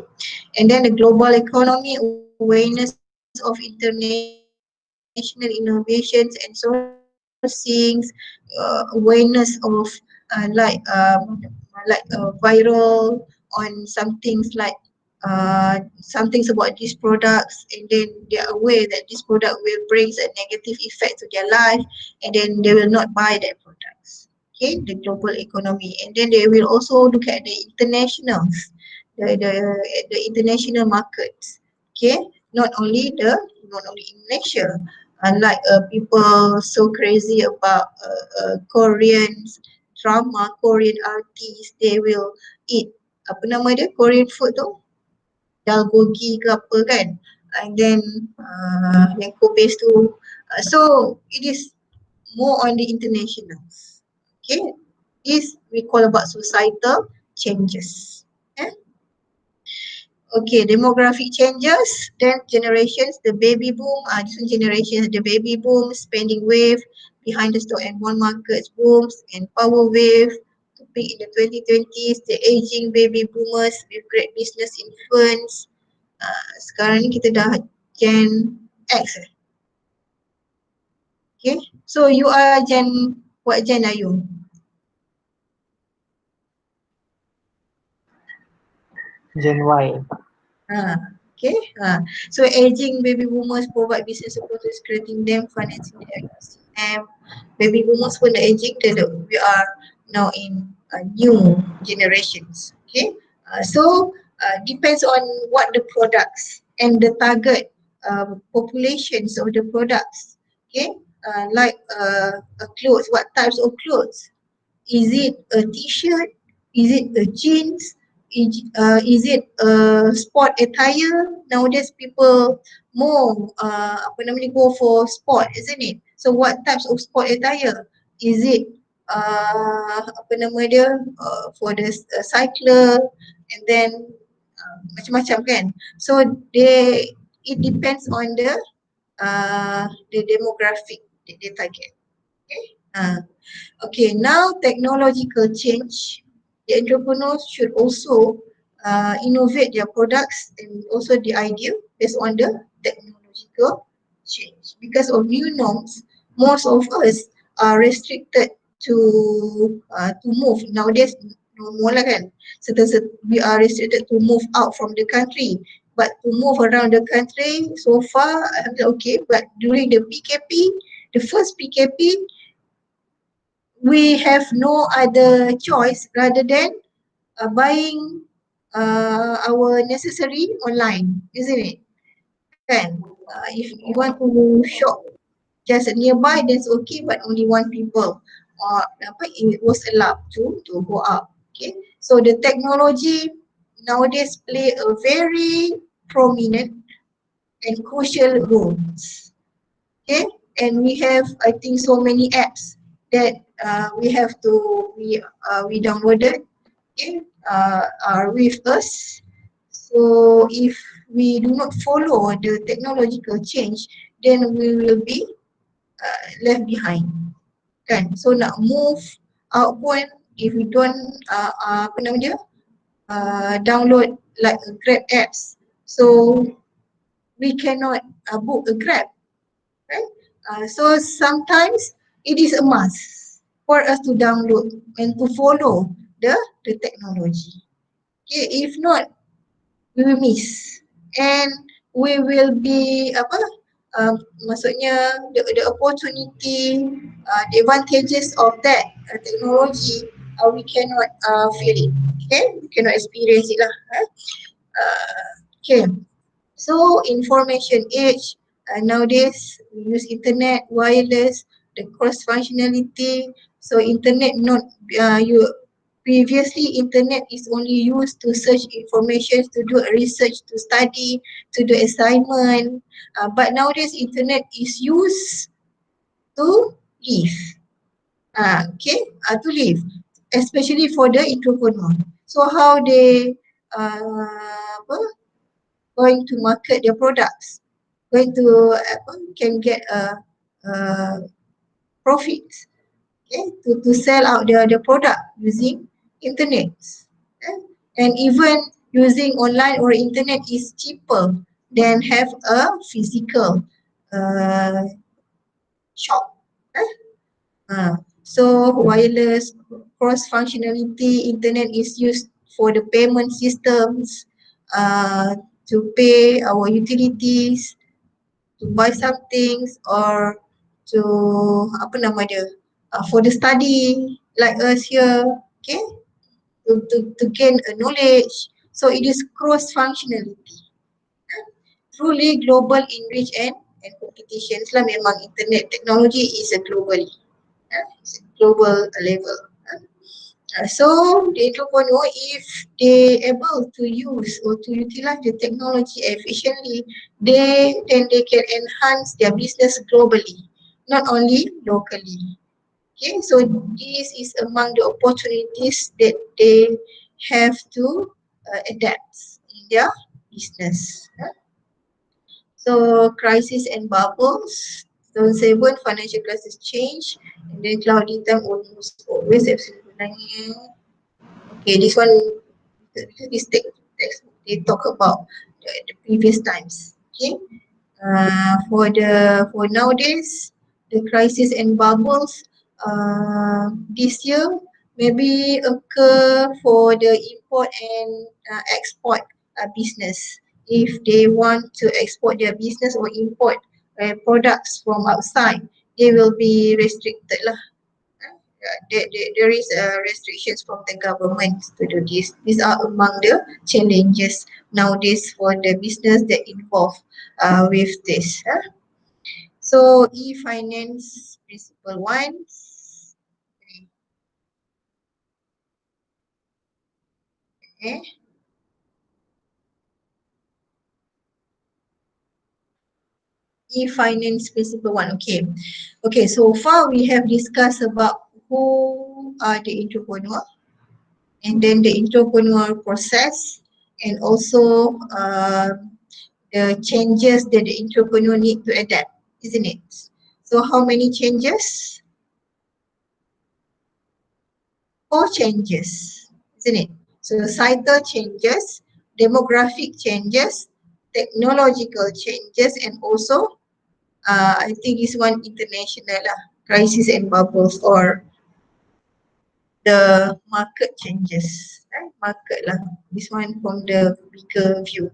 and then the global economy, awareness of international innovations and sourcing, awareness of viral on some things like some things about these products, and then they are aware that this product will bring a negative effect to their life, and then they will not buy that products. Okay, the global economy, and then they will also look at the internationals, the international markets. Okay, not only in Malaysia. Unlike people so crazy about Korean drama, Korean artists, they will eat apa nama dia, Korean food tu, bulgogi ke apa kan, and then yang Kobe tu. So it is more on the internationals. Okay, this we call about societal changes. Okay, demographic changes, then generations, the baby boom, different generations, the baby boom, spending wave, behind the stock and bond markets booms, and power wave to peak in the 2020s, the aging baby boomers with great business influence. Sekarang ni kita dah Gen X. Okay, so you are Gen, what Gen are you? Gen Y. Okay. So aging baby boomers provide business supporters, creating them, financing them. Baby boomers pun dah aging, we are now in new generations. Okay. So depends on what the products and the target populations of the products. Okay. Like clothes, what types of clothes? Is it a t-shirt? Is it a jeans? Is it sport attire? Nowadays people more go for sport, isn't it? So what types of sport attire? Is it apa nama dia, for the cycler, and then macam-macam kan. So it depends on the demographic that they target. Okay. Okay, now technological change. The entrepreneurs should also innovate their products and also the idea based on the technological change. Because of new norms, most of us are restricted to move. Nowadays, no more lah kan. We are restricted to move out from the country. But to move around the country, so far, okay. But during the PKP, the first PKP, we have no other choice rather than buying our necessary online, isn't it? Kan? If you want to shop just nearby, that's okay, but only one people. It was allowed to go up. Okay, so the technology nowadays play a very prominent and crucial roles. Okay, and we have, I think, so many apps that we downloaded, okay, are with us. So if we do not follow the technological change, then we will be left behind. Kan? So nak move out pun, if we don't apa nama dia, download like a Grab apps, so we cannot book a Grab, right? So sometimes it is a must for us to download and to follow the technology. Okay, if not, we will miss, and we will be apa? Maksudnya the opportunity, the advantages of that technology, we cannot feel it. Okay, we cannot experience it lah. Okay, so information age. Nowadays we use internet, wireless, the cross functionality. So internet not previously internet is only used to search information, to do research, to study, to do assignment. But nowadays internet is used to live. Okay, to live, especially for the entrepreneur. So how they going to market their products, going to can get a profit, okay, to sell out their product using internet. Okay? And even using online or internet is cheaper than have a physical shop. So wireless, cross functionality, internet is used for the payment systems, to pay our utilities, to buy some things, or to apa nama dia, for the study like us here, okay, to gain a knowledge. So it is cross functionality. Truly global in reach and competitions lah. Memang internet technology is a globally, it's a global level. So the entrepreneur, if they able to use or to utilize the technology efficiently, then they can enhance their business globally, not only locally. Okay, so this is among the opportunities that they have to adapt in their business. So crisis and bubbles. 2007 financial crisis change, and then cloudy time almost always absolutely. Okay, this one, this text they talk about the previous times. Okay, for nowadays, the crisis and bubbles this year maybe occur for the import and export business. If they want to export their business or import products from outside, they will be restricted lah. There is restrictions from the government to do this. These are among the challenges nowadays for the business that involve with this. So e-finance principle 1. Okay. E-finance principle 1. Okay. Okay, so far we have discussed about who are the entrepreneur, and then the entrepreneur process, and also the changes that the entrepreneur need to adapt, isn't it? So how many changes? 4 changes, isn't it? So societal changes, demographic changes, technological changes, and also I think this one international crisis and bubbles, or the market changes, right? Market lah. This one from the bigger view.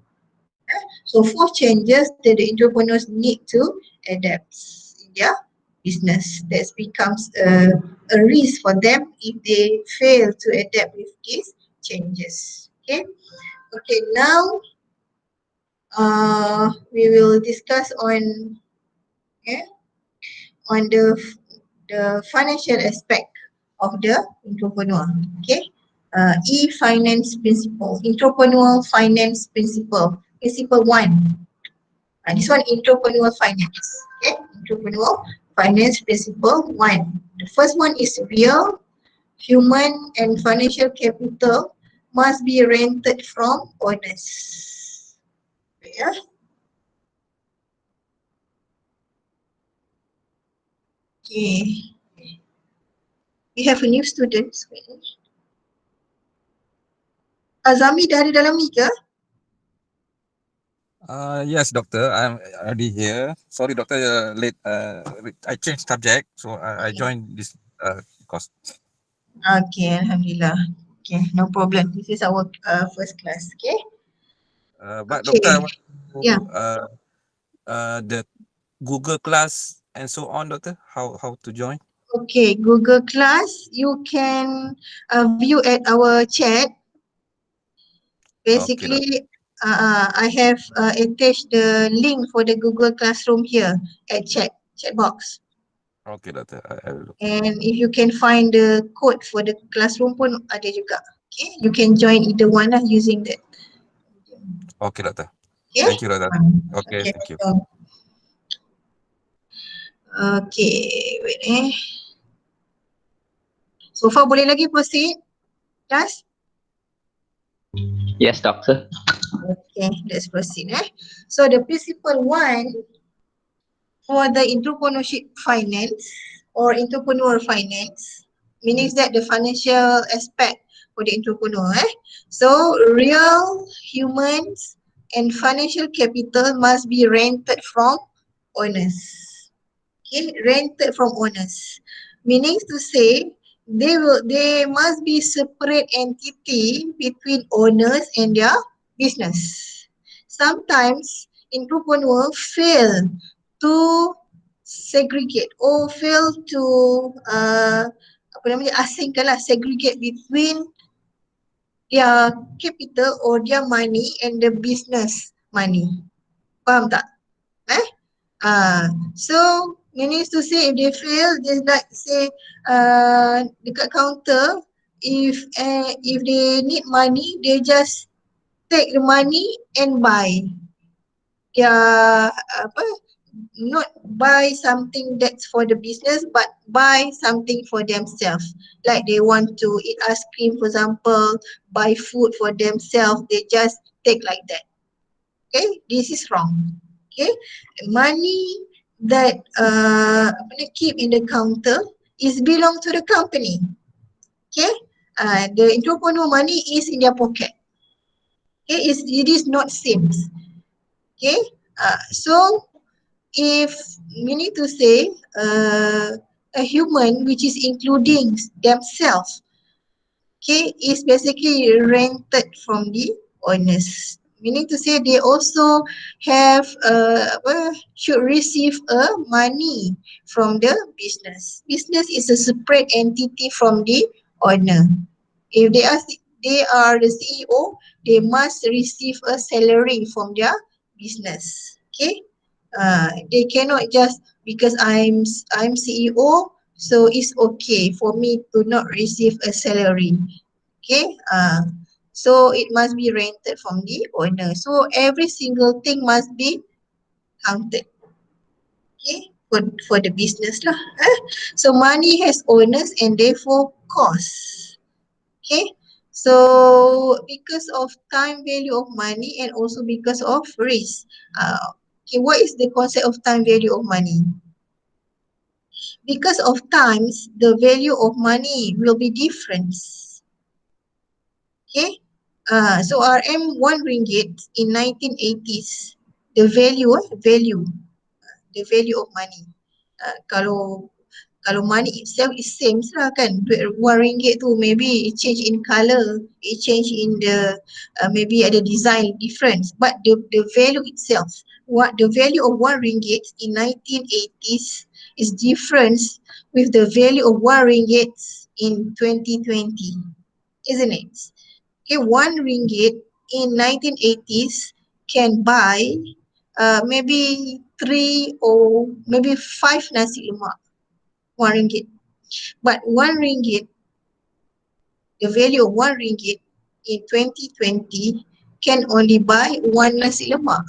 So 4 changes that the entrepreneurs need to adapt in their business. That becomes a risk for them if they fail to adapt with these changes. Okay. Okay. Now we will discuss on on the financial aspect of the entrepreneur. Okay. E-finance principle, entrepreneurial finance principle. Principle 1. This one entrepreneurial finance. Okay, entrepreneurial finance principle 1. The first one is real, human and financial capital must be rented from owners. Yeah. Okay. We have a new student. Azami dah ada dalam ni ke? Yes, doctor. I'm already here. Sorry, doctor, late. I changed subject, so I joined this course. Okay, Alhamdulillah. Okay, no problem. This is our first class. Okay. But Okay. doctor, I want to, Yeah. the Google class and so on, doctor. How to join? Okay, Google Class. You can view at our chat. Basically, I have attached the link for the Google Classroom here at chat box. Okay, doctor. I will. And if you can find the code for the classroom pun ada juga. Okay, you can join either one lah using that. Okay, doctor. Okay. Thank you, doctor. Okay, thank you. Okay, wait So far boleh lagi proceed? Class? Yes, doctor. Okay, let's proceed. So the principle 1 for the entrepreneurship finance or entrepreneur finance, meaning that the financial aspect for the entrepreneur. So real humans and financial capital must be rented from owners. Okay, rented from owners. Meaning to say they must be separate entity between owners and their business. Sometimes entrepreneur fail to segregate or fail to segregate between their capital or their money and the business money. Faham tak? So meaning to say if they fail, just like say dekat counter, if they need money, they just take the money and buy. Not buy something that's for the business, but buy something for themselves. Like they want to eat ice cream, for example, buy food for themselves, they just take like that. Okay, this is wrong. Okay, money that keep in the counter is belong to the company. Okay, the entrepreneur money is in their pocket. Okay, it is not Sims. Okay, so if we need to say a human which is including themselves, okay, is basically rented from the owners. Meaning to say they also have should receive money from the business. Business is a separate entity from the owner. If they are the CEO, they must receive a salary from their business. Okay, they cannot just because I'm CEO, so it's okay for me to not receive a salary. Okay, so it must be rented from the owner. So every single thing must be counted. Okay, for the business lah. So money has owners and therefore costs. Okay. So because of time value of money and also because of risk. Okay, what is the concept of time value of money? Because of times, the value of money will be different. Okay. So RM 1 ringgit in 1980s, the value of money. Kalau money itself is same lah kan, duit RM1 tu maybe it change in color, it change in the maybe ada design difference, but the value itself, what the value of RM1 in 1980s is different with the value of RM1 in 2020, isn't it? Okay, RM1 in 1980s can buy maybe 3 or maybe 5 nasi lemak. RM1. But RM1, the value of RM1 in 2020 can only buy 1 nasi lemak.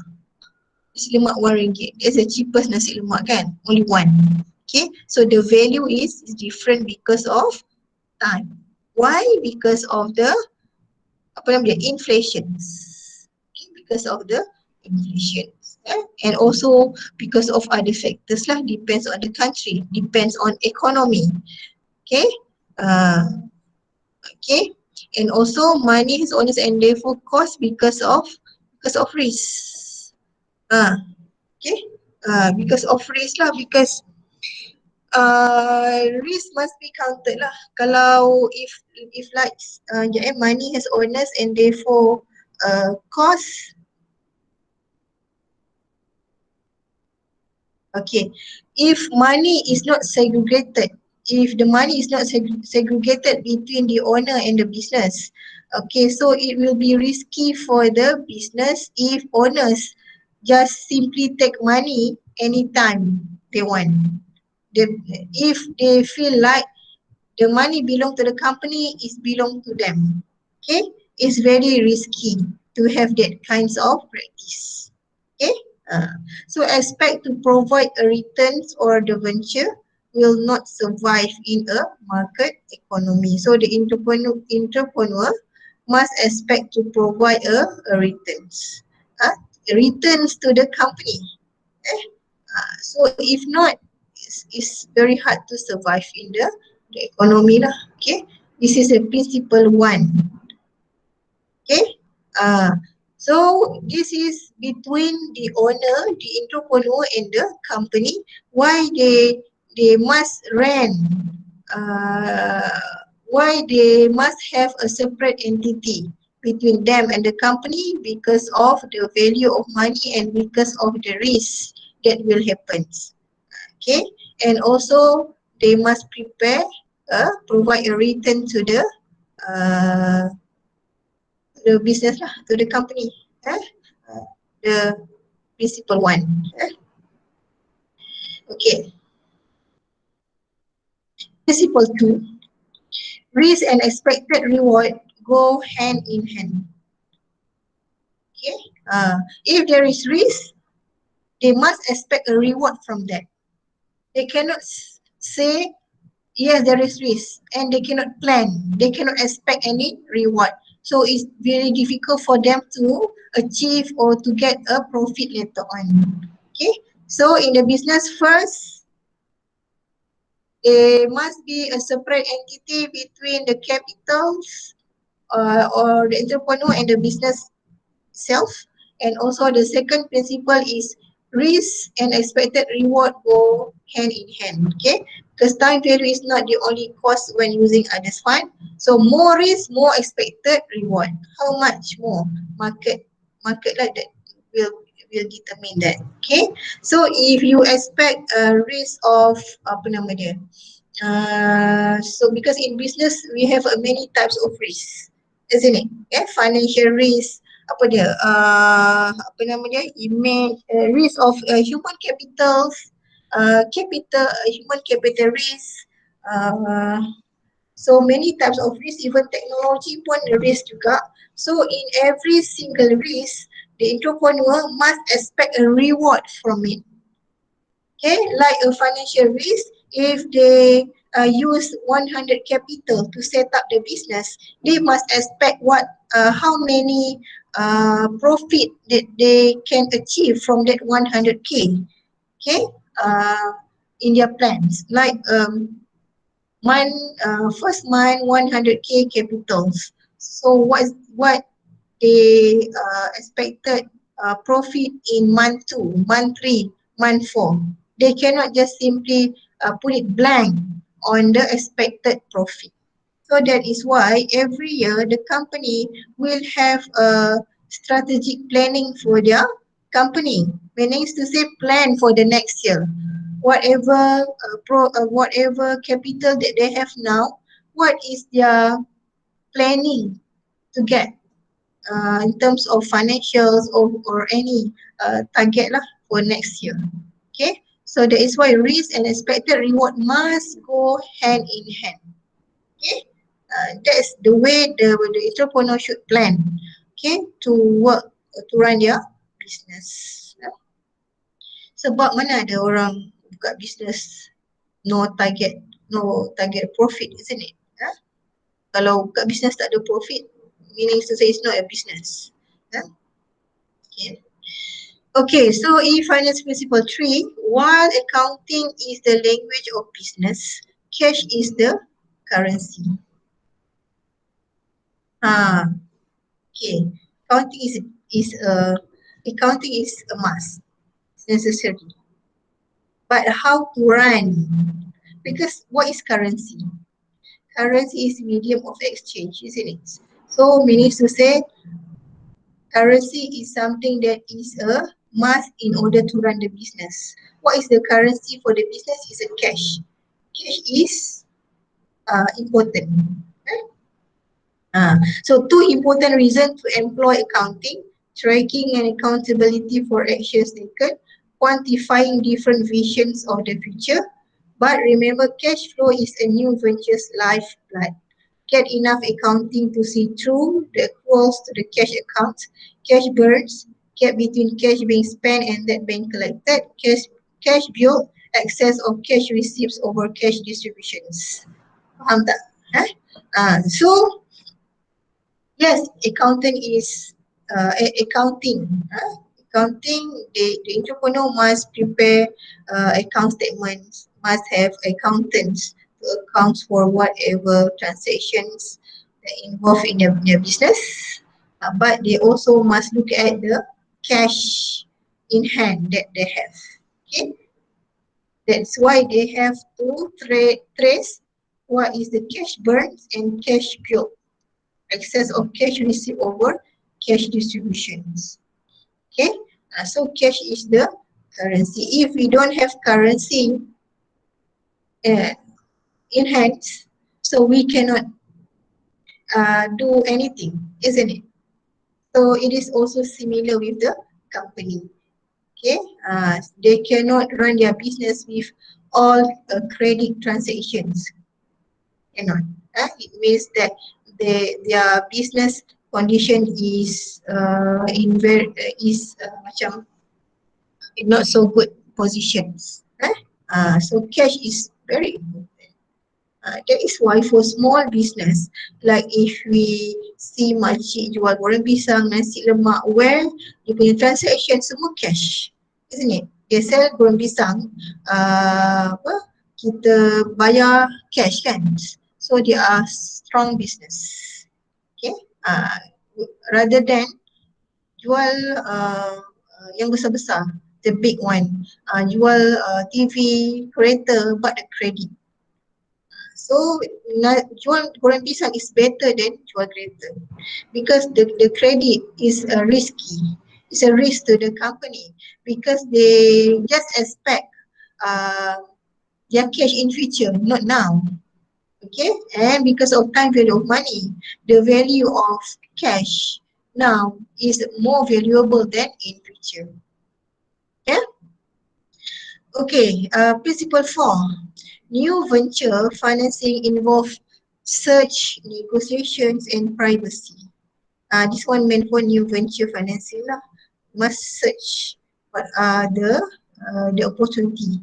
Nasi lemak RM1. That's the cheapest nasi lemak kan? Only 1. Okay, so the value is different because of time. Why? Because of the inflation. Okay, because of the inflation. And also because of other factors lah, depends on the country, depends on economy. Okay. Okay. And also money has owners and therefore cost because of risk. Okay. Because of risk lah, because risk must be counted lah. Kalau if like money has owners and therefore cost. Okay, if money is not segregated, if the money is not segregated between the owner and the business, okay, so it will be risky for the business if owners just simply take money anytime they want. If they feel like the money belong to the company, it belong to them. Okay, it's very risky to have that kinds of practice. Okay. So expect to provide a returns or the venture will not survive in a market economy. So the entrepreneur must expect to provide a returns. Returns to the company. So if not, it's very hard to survive in the economy lah. Okay. This is a principle 1. Okay. So this is between the owner, the entrepreneur and the company. Why they must rent, why they must have a separate entity between them and the company because of the value of money and because of the risk that will happen. Okay, and also they must prepare, provide a return to the business lah, to the company. The principle 1. Okay. Principle 2. Risk and expected reward go hand in hand. Okay. If there is risk, they must expect a reward from that. They cannot say yes, there is risk, and they cannot plan. They cannot expect any reward. So it's very difficult for them to achieve or to get a profit later on. Okay. So in the business first, there must be a separate entity between the capitals or the entrepreneur and the business itself. And also the second principle is risk and expected reward go hand in hand. Okay. Because time value is not the only cost when using others' fund. So more risk, more expected reward. How much more? Market like that will determine that. Okay. So if you expect a risk of so because in business we have many types of risk, isn't it? Okay. Financial risk, image, risk of human capitals. Human capital risk, so many types of risk, even technology pun risk juga. So in every single risk, the entrepreneur must expect a reward from it. Okay, like a financial risk, if they use 100 capital to set up the business, they must expect how many profit that they can achieve from that 100k. Okay, in their plans, like first month 100k capitals. So what they expected profit in month 2, month 3, month 4. They cannot just simply put it blank on the expected profit. So that is why every year the company will have a strategic planning for their company. Meaning to say plan for the next year. Whatever whatever capital that they have now, what is their planning to get in terms of financials or any target lah for next year. Okay, so that is why risk and expected reward must go hand in hand. Okay, that's the way the entrepreneur should plan. Okay, to work to run their business. Sebab mana ada orang buka business no target profit, isn't it? Kalau buka business tak ada profit, meaning to say it's not a business. Okay, so in finance principle 3, while accounting is the language of business, cash is the currency. Okay, accounting is a must, it's necessary. But how to run? Because what is currency? Currency is medium of exchange, isn't it? So meaning to say, currency is something that is a must in order to run the business. What is the currency for the business? Is a cash. Cash is important. So two important reasons to employ accounting: tracking and accountability for actions taken, quantifying different visions of the future. But remember, cash flow is a new venture's lifeblood. Get enough accounting to see through the accruals to the cash account, cash burns, gap between cash being spent and that being collected, cash build, excess of cash receipts over cash distributions. Faham tak? So yes, accounting is accounting. The entrepreneur must prepare account statements, must have accountants to account for whatever transactions that involved in their business. But they also must look at the cash in hand that they have. Okay, that's why they have to trace what is the cash burns and cash build, excess of cash received over cash distributions. Okay, so cash is the currency. If we don't have currency in hand, so we cannot do anything, isn't it? So it is also similar with the company. Okay, they cannot run their business with all credit transactions. Cannot. It means that their business condition is macam not so good positions. So cash is very important. That is why for small business, like if we see makcik jual goreng pisang, nasi lemak, where dia punya transaction semua cash, isn't it? Dia sell goreng pisang, kita bayar cash kan? So they are strong business. Okay, rather than jual yang besar-besar, the big one, jual TV, kereta but the credit. So jual goreng pisang is better than jual kereta because the credit is risky. It's a risk to the company because they just expect their cash in future, not now. Okay, and because of time value of money, the value of cash now is more valuable than in future. Yeah. Okay, principle 4. New venture financing involve search, negotiations and privacy. This one meant for new venture financing lah. Must search what are the opportunity.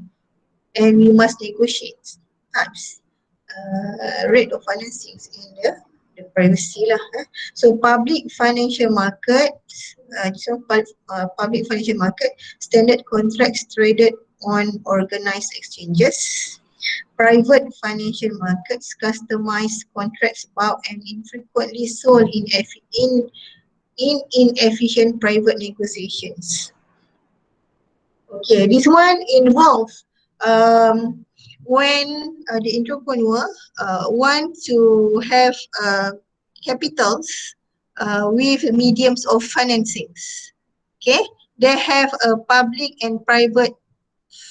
and we must negotiate types rate of financing in the privacy lah. So public financial market, public financial market, standard contracts traded on organized exchanges. Private financial markets, customized contracts bought and infrequently sold in inefficient private negotiations. Okay, this one involves when the entrepreneur want to have capitals with mediums of financings. Okay, they have a public and private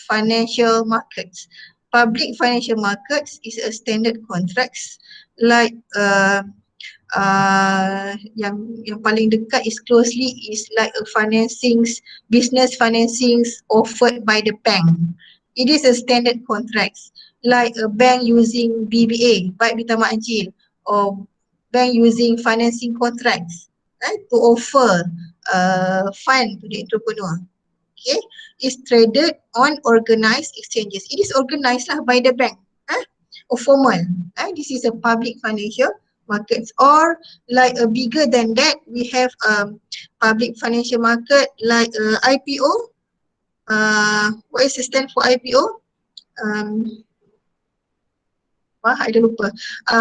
financial markets. Public financial markets is a standard contracts like yang paling dekat is closely is like a financings, business financings offered by the bank. It is a standard contracts like a bank using BBA, baik Bintang Mak Encik, or bank using financing contracts to offer fund to the entrepreneur. Okay, is traded on organized exchanges. It is organized lah by the bank, or formal. This is a public financial markets. Or like bigger than that, we have public financial market like IPO. What is the stand for IPO? I dah lupa.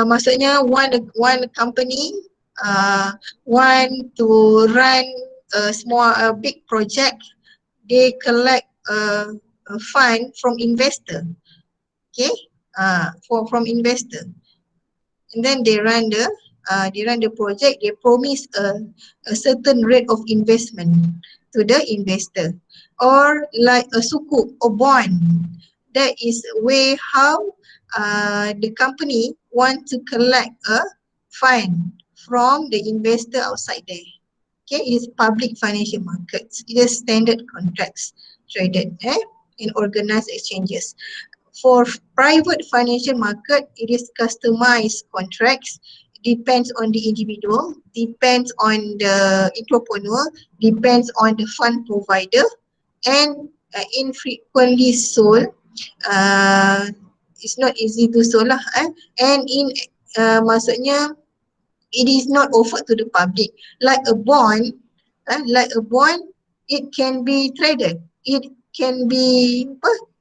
Maksudnya one company want to run a small big project. They collect a fund from investor. Okay, from investor, and then they run the project. They promise a certain rate of investment to the investor. Or like a sukuk or bond, that is way how the company want to collect a fund from the investor outside there. Okay, it is public financial markets. It is standard contracts traded in organized exchanges. For private financial market, it is customized contracts. Depends on the individual, depends on the entrepreneur, depends on the fund provider, and infrequently sold. It's not easy to sold lah. And maksudnya it is not offered to the public. Like a bond, it can be traded. It can be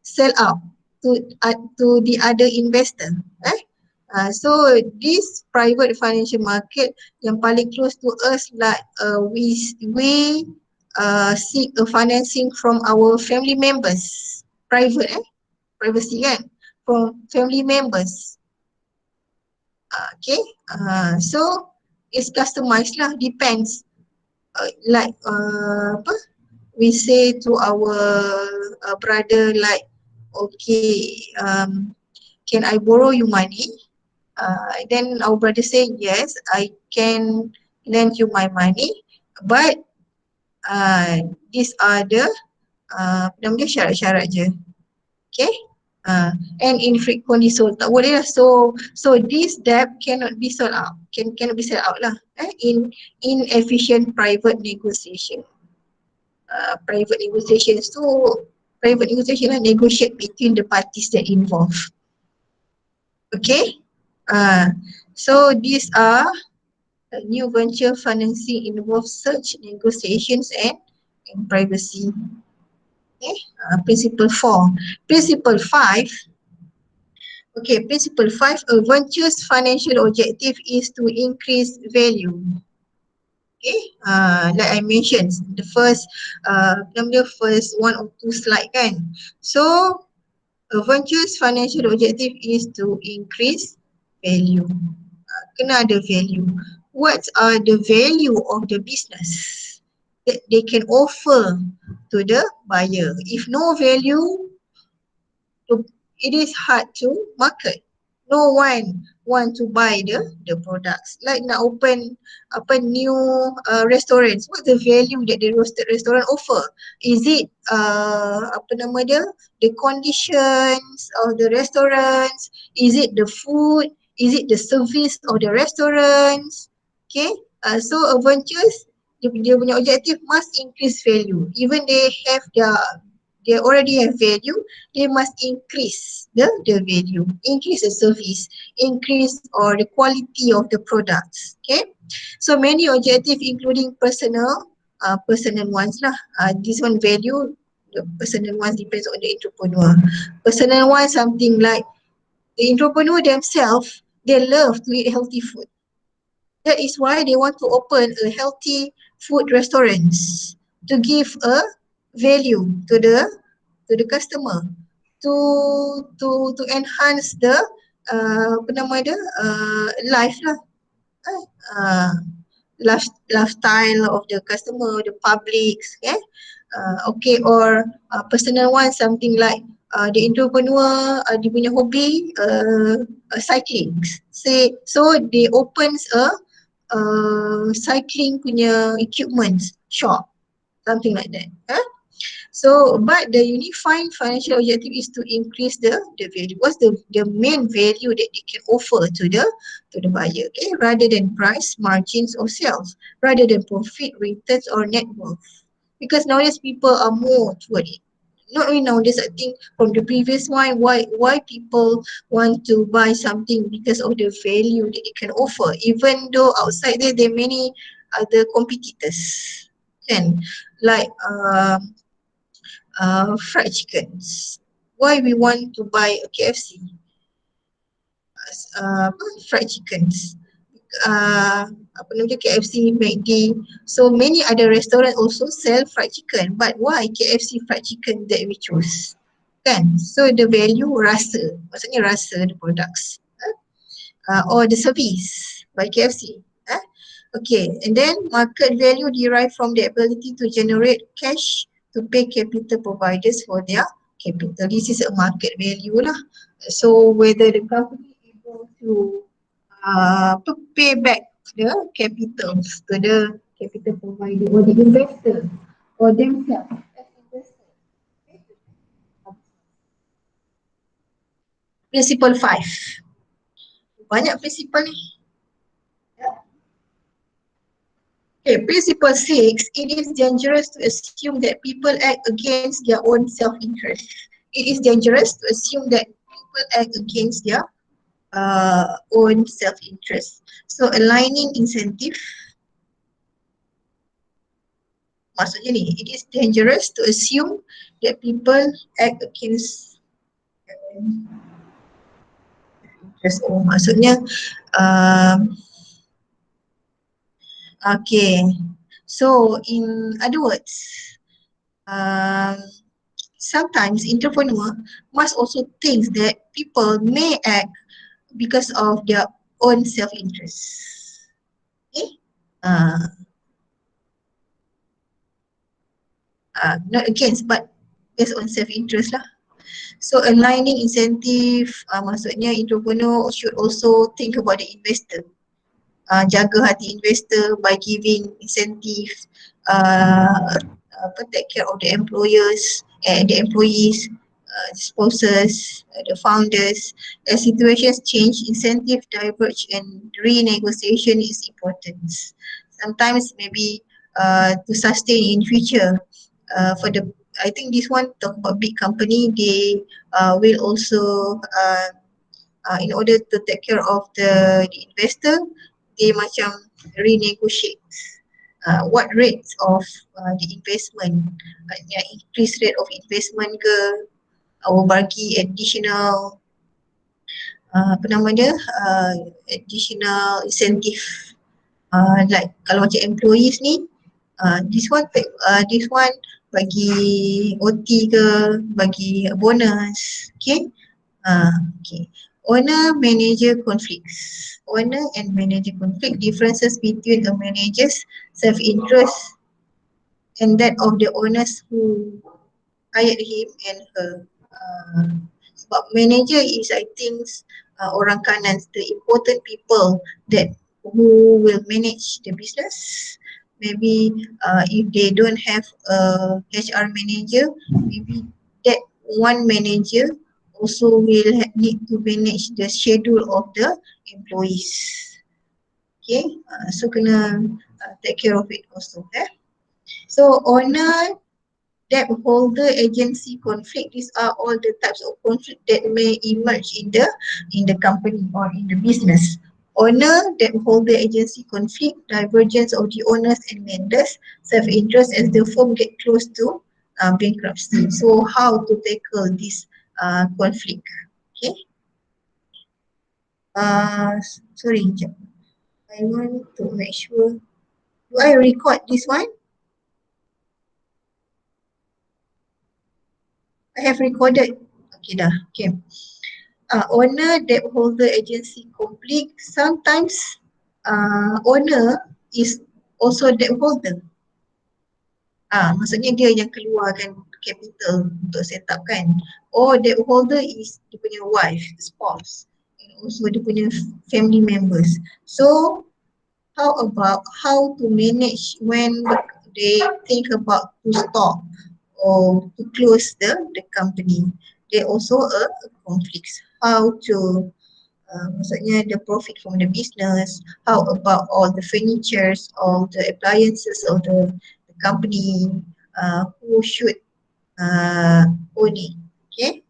sell out to the other investor. So this private financial market yang paling close to us, like we seek a financing from our family members. Privacy kan, from family members. Okay, so it's customized lah, depends. Like we say to our brother like, okay, can I borrow you money? Then our brother say, yes, I can lend you my money, but these are the syarat-syarat je. Okay, and infrequently sold, tak boleh lah. So this debt cannot be sold out, cannot be sold out lah in inefficient private negotiation. Private negotiations lah, negotiate between the parties that involved. Okay, so these are new venture financing involves such negotiations and privacy. Okay, principle 4. Principle 5. Okay, principle 5, a venture's financial objective is to increase value. Okay, like I mentioned, the first one or two slide kan. So a venture's financial objective is to increase value. Kena ada value. What are the value of the business that they can offer to the buyer? If no value, it is hard to market. No one want to buy the products. Like nak open new restaurants, what's the value that the restaurant offer? Is it the conditions of the restaurants? Is it the food? Is it the service of the restaurants? Okay, so a ventures, dia punya objective must increase value. Even they have they already have value, they must increase the value, increase the service, increase or the quality of the products. Okay, so many objective including personal ones lah. This one value, the personal ones depends on the entrepreneur. Personal one something like the entrepreneur themselves, they love to eat healthy food. That is why they want to open a healthy food restaurants to give a value to the customer, to enhance the apa nama dia life lah, lifestyle of the customer, the publics, okay. Okay, or personal one something like the entrepreneur dia punya hobi cycling, say so they opens a cycling punya equipment shop, something like that. So, but the unified financial objective is to increase the value. What's the main value that they can offer to the buyer? Okay, rather than price, margins, or sales, rather than profit, returns, or net worth. Because nowadays people are more toward it. Not only nowadays, I think from the previous one, why people want to buy something because of the value that it can offer. Even though outside there are many other competitors, and like fried chickens. Why we want to buy a KFC? Fried chickens. Apa nama dia, KFC, McD. So many other restaurant also sell fried chicken. But why KFC fried chicken that we choose? Kan? So the value rasa. Maksudnya rasa the products. Or the service by KFC. Okay, and then market value derived from the ability to generate cash to pay capital providers for their capital. This is a market value lah. So whether the company able to pay back the capitals to the capital provider or the investor or themselves as investors. Principle 5. Banyak principle ni. Okay, principle 6, it is dangerous to assume that people act against their own self-interest. It is dangerous to assume that people act against their own self-interest. So aligning incentive, maksudnya ni, it is dangerous to assume that people act against interest. Oh, maksudnya okay, so in other words, sometimes entrepreneur must also think that people may act because of their own self-interest. Okay? Not against, but based on self-interest lah. So aligning incentive, maksudnya entrepreneur should also think about the investor. Jaga hati investor by giving incentive, take care of the employers and the employees, sponsors, the founders. As situations change, incentive diverge and renegotiation is important. Sometimes maybe to sustain in future. For the, I think this one talk about big company, they will also in order to take care of the investor, they macam renegotiate what rates of the investment, increase rate of investment ke, or bagi additional apa nama dia, additional incentive, like kalau macam employees ni, this one bagi OT ke, bagi bonus. Okay, okay. Owner manager conflicts. Owner and manager conflict, differences between a manager's self-interest and that of the owners who hired him and her. Sebab manager is, I think, orang kanan, the important people that who will manage the business. Maybe if they don't have a HR manager, maybe that one manager also will need to manage the schedule of the employees. Okay, so kena take care of it also. So owner debt holder agency conflict. These are all the types of conflict that may emerge in the company or in the business. Owner, debt holder agency conflict, divergence of the owners and lenders, self-interest as the firm get close to bankruptcy. So how to tackle this conflict? Okay. Sorry, jap. I want to make sure. Do I record this one? I have recorded. Okay dah. Okay. Owner, debt holder agency conflict. Sometimes owner is also debt holder. Maksudnya dia yang keluarkan capital untuk set up kan. Or debt holder is dia punya wife, spouse. And also dia punya family members. So how about how to manage when they think about to stop or to close the company? There also a conflict. How to maksudnya the profit from the business, how about all the furnitures, all the appliances of the company, who should own it. Okay.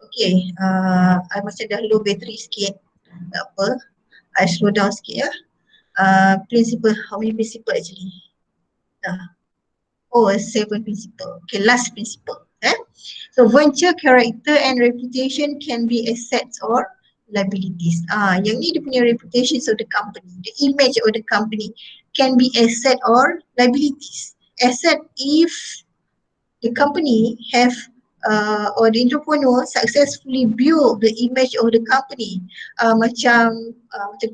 Okay, I macam dah low battery sikit. Tak apa, I slow down sikit ya. Principle, how many principle actually? Oh, 7 principle. Okay, last principle. So venture character and reputation can be assets or liabilities. Yang ni dia punya reputation of the company, the image of the company can be asset or liabilities. Asset if the company have or the entrepreneur successfully build the image of the company. Macam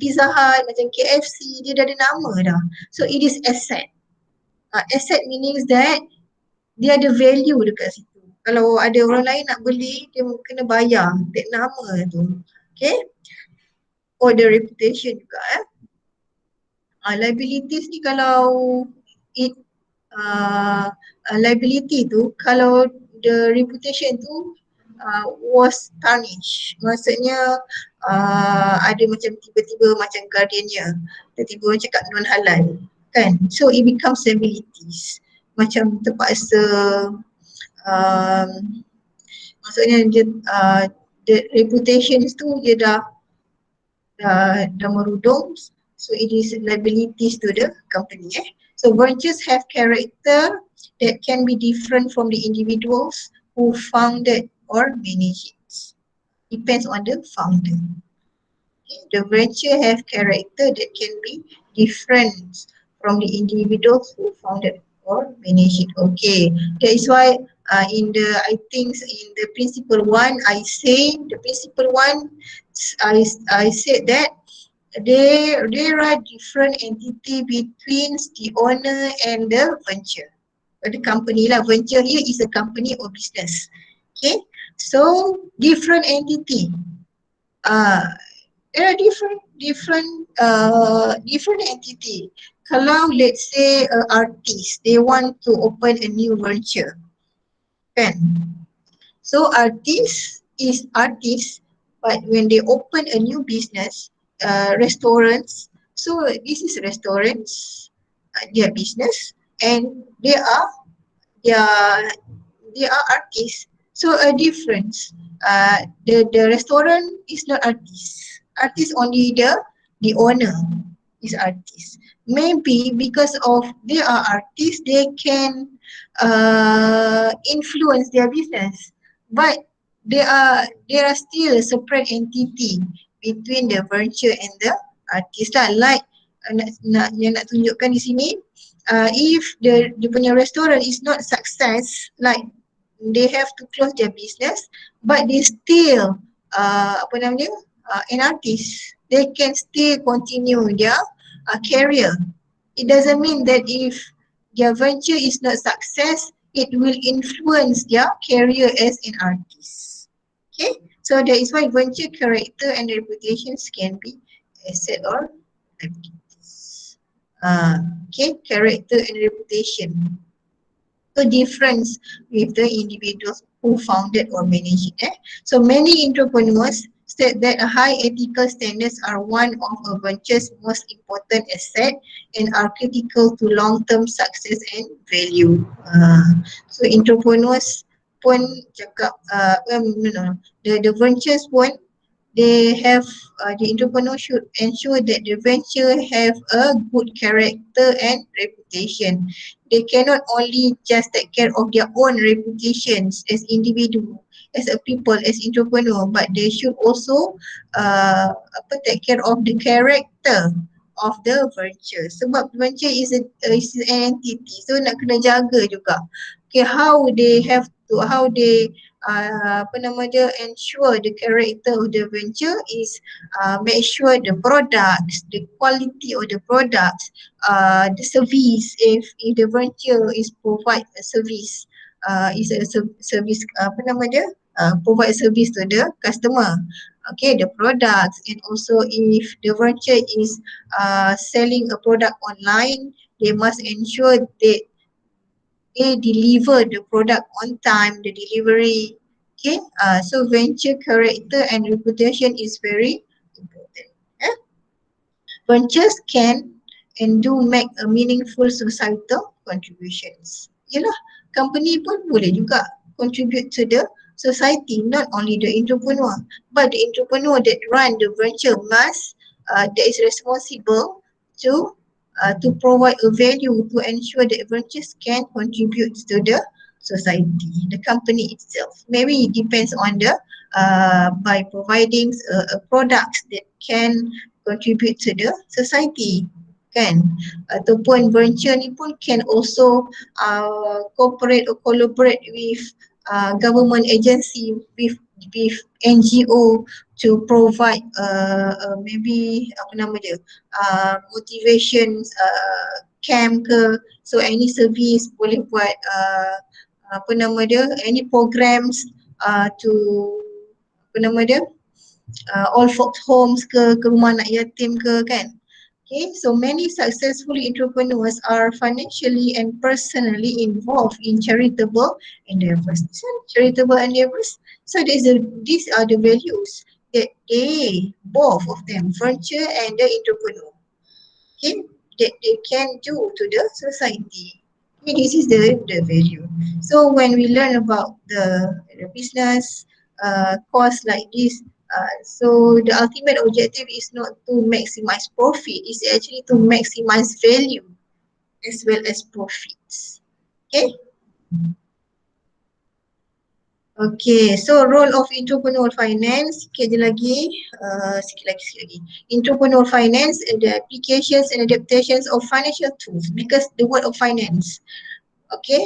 Pizza Hut, macam KFC, dia dah ada nama dah. So it is asset. Asset means that dia ada value dekat situ. Kalau ada orang lain nak beli, dia kena bayar that nama tu. Okay. For the reputation juga liabilities ni kalau it liability tu, kalau the reputation tu was tarnished, maksudnya ada macam tiba-tiba macam guardiannya tiba-tiba orang cakap non halal kan, so it becomes liabilities, macam terpaksa maksudnya dia the reputation tu dia dah merudum, so it is liabilities to the company. So ventures have character that can be different from the individuals who founded or manage it. Depends on the founder. The venture have character that can be different from the individuals who founded or manage it. Okay, that is why in the I think in the principle 1 I say the principle 1 I said that there are different entity between the owner and the venture. The company lah, venture here is a company or business. Okay, so different entity. There are different entity. Kalau let's say artist, they want to open a new venture, kan? So artist is artist, but when they open a new business, restaurants, so this is restaurants, their business, and they are artists. So a difference. The restaurant is not artist. Artist only the owner is artist. Maybe because of they are artists, they can influence their business, but there are still a separate entity between the venture and the artist lah. Like nak tunjukkan di sini, if the punya restaurant is not success, like they have to close their business, but they still an artist, they can still continue their career. It doesn't mean that if their venture is not success, it will influence their career as an artist. Okay, so that is why venture character and reputations can be asset or liabilities. Okay, character and reputation. The difference with the individuals who founded or managed it. So many entrepreneurs state that a high ethical standards are one of a venture's most important asset and are critical to long-term success and value. So entrepreneurs pun cakap, no, the ventures pun they have the entrepreneur should ensure that the venture have a good character and reputation. They cannot only just take care of their own reputations as individual, as a people, as entrepreneur, but they should also take care of the character of the venture. Sebab venture is an entity, so nak kena jaga juga. Okay, how they ensure the character of the venture is make sure the products, the quality of the products, the service, if the venture is provide a service, is a service provide service to the customer. Okay, the products, and also if the venture is selling a product online, they must ensure that they deliver the product on time, the delivery. Okay, so venture character and reputation is very important. Ventures can and do make a meaningful societal contributions. Yalah, company pun boleh juga contribute to the society, not only the entrepreneur, but the entrepreneur that run the venture must that is responsible to provide a value to ensure that ventures can contribute to the society, the company itself. Maybe it depends on the by providing products that can contribute to the society, kan? Ataupun venture ni pun can also cooperate or collaborate with government agency, with NGO to provide maybe motivation camp ke, so any service boleh buat any programs to all folks homes ke rumah anak yatim ke, kan. Okay, so many successful entrepreneurs are financially and personally involved in charitable endeavors. Charitable endeavors. So these are the values that they, both of them, venture and the entrepreneur, okay, that they can do to the society. Okay, this is the value. So when we learn about the business course like this, so the ultimate objective is not to maximize profit, it's actually to maximize value as well as profits. Okay. Okay, so role of entrepreneurial finance, sikit lagi. Entrepreneurial finance, the applications and adaptations of financial tools, because the word of finance. Okay,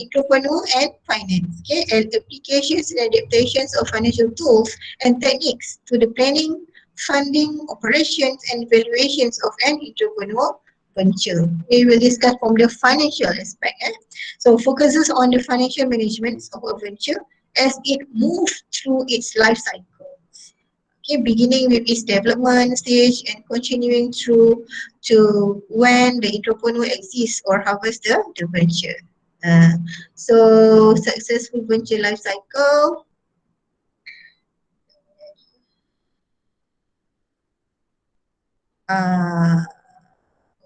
entrepreneur and finance. Okay, and applications and adaptations of financial tools and techniques to the planning, funding, operations and valuations of an entrepreneurial venture. We will discuss from the financial aspect. So focuses on the financial management of a venture as it moves through its life cycle. Okay, beginning with its development stage and continuing through to when the entrepreneur exists or harvests the venture. So successful venture life cycle.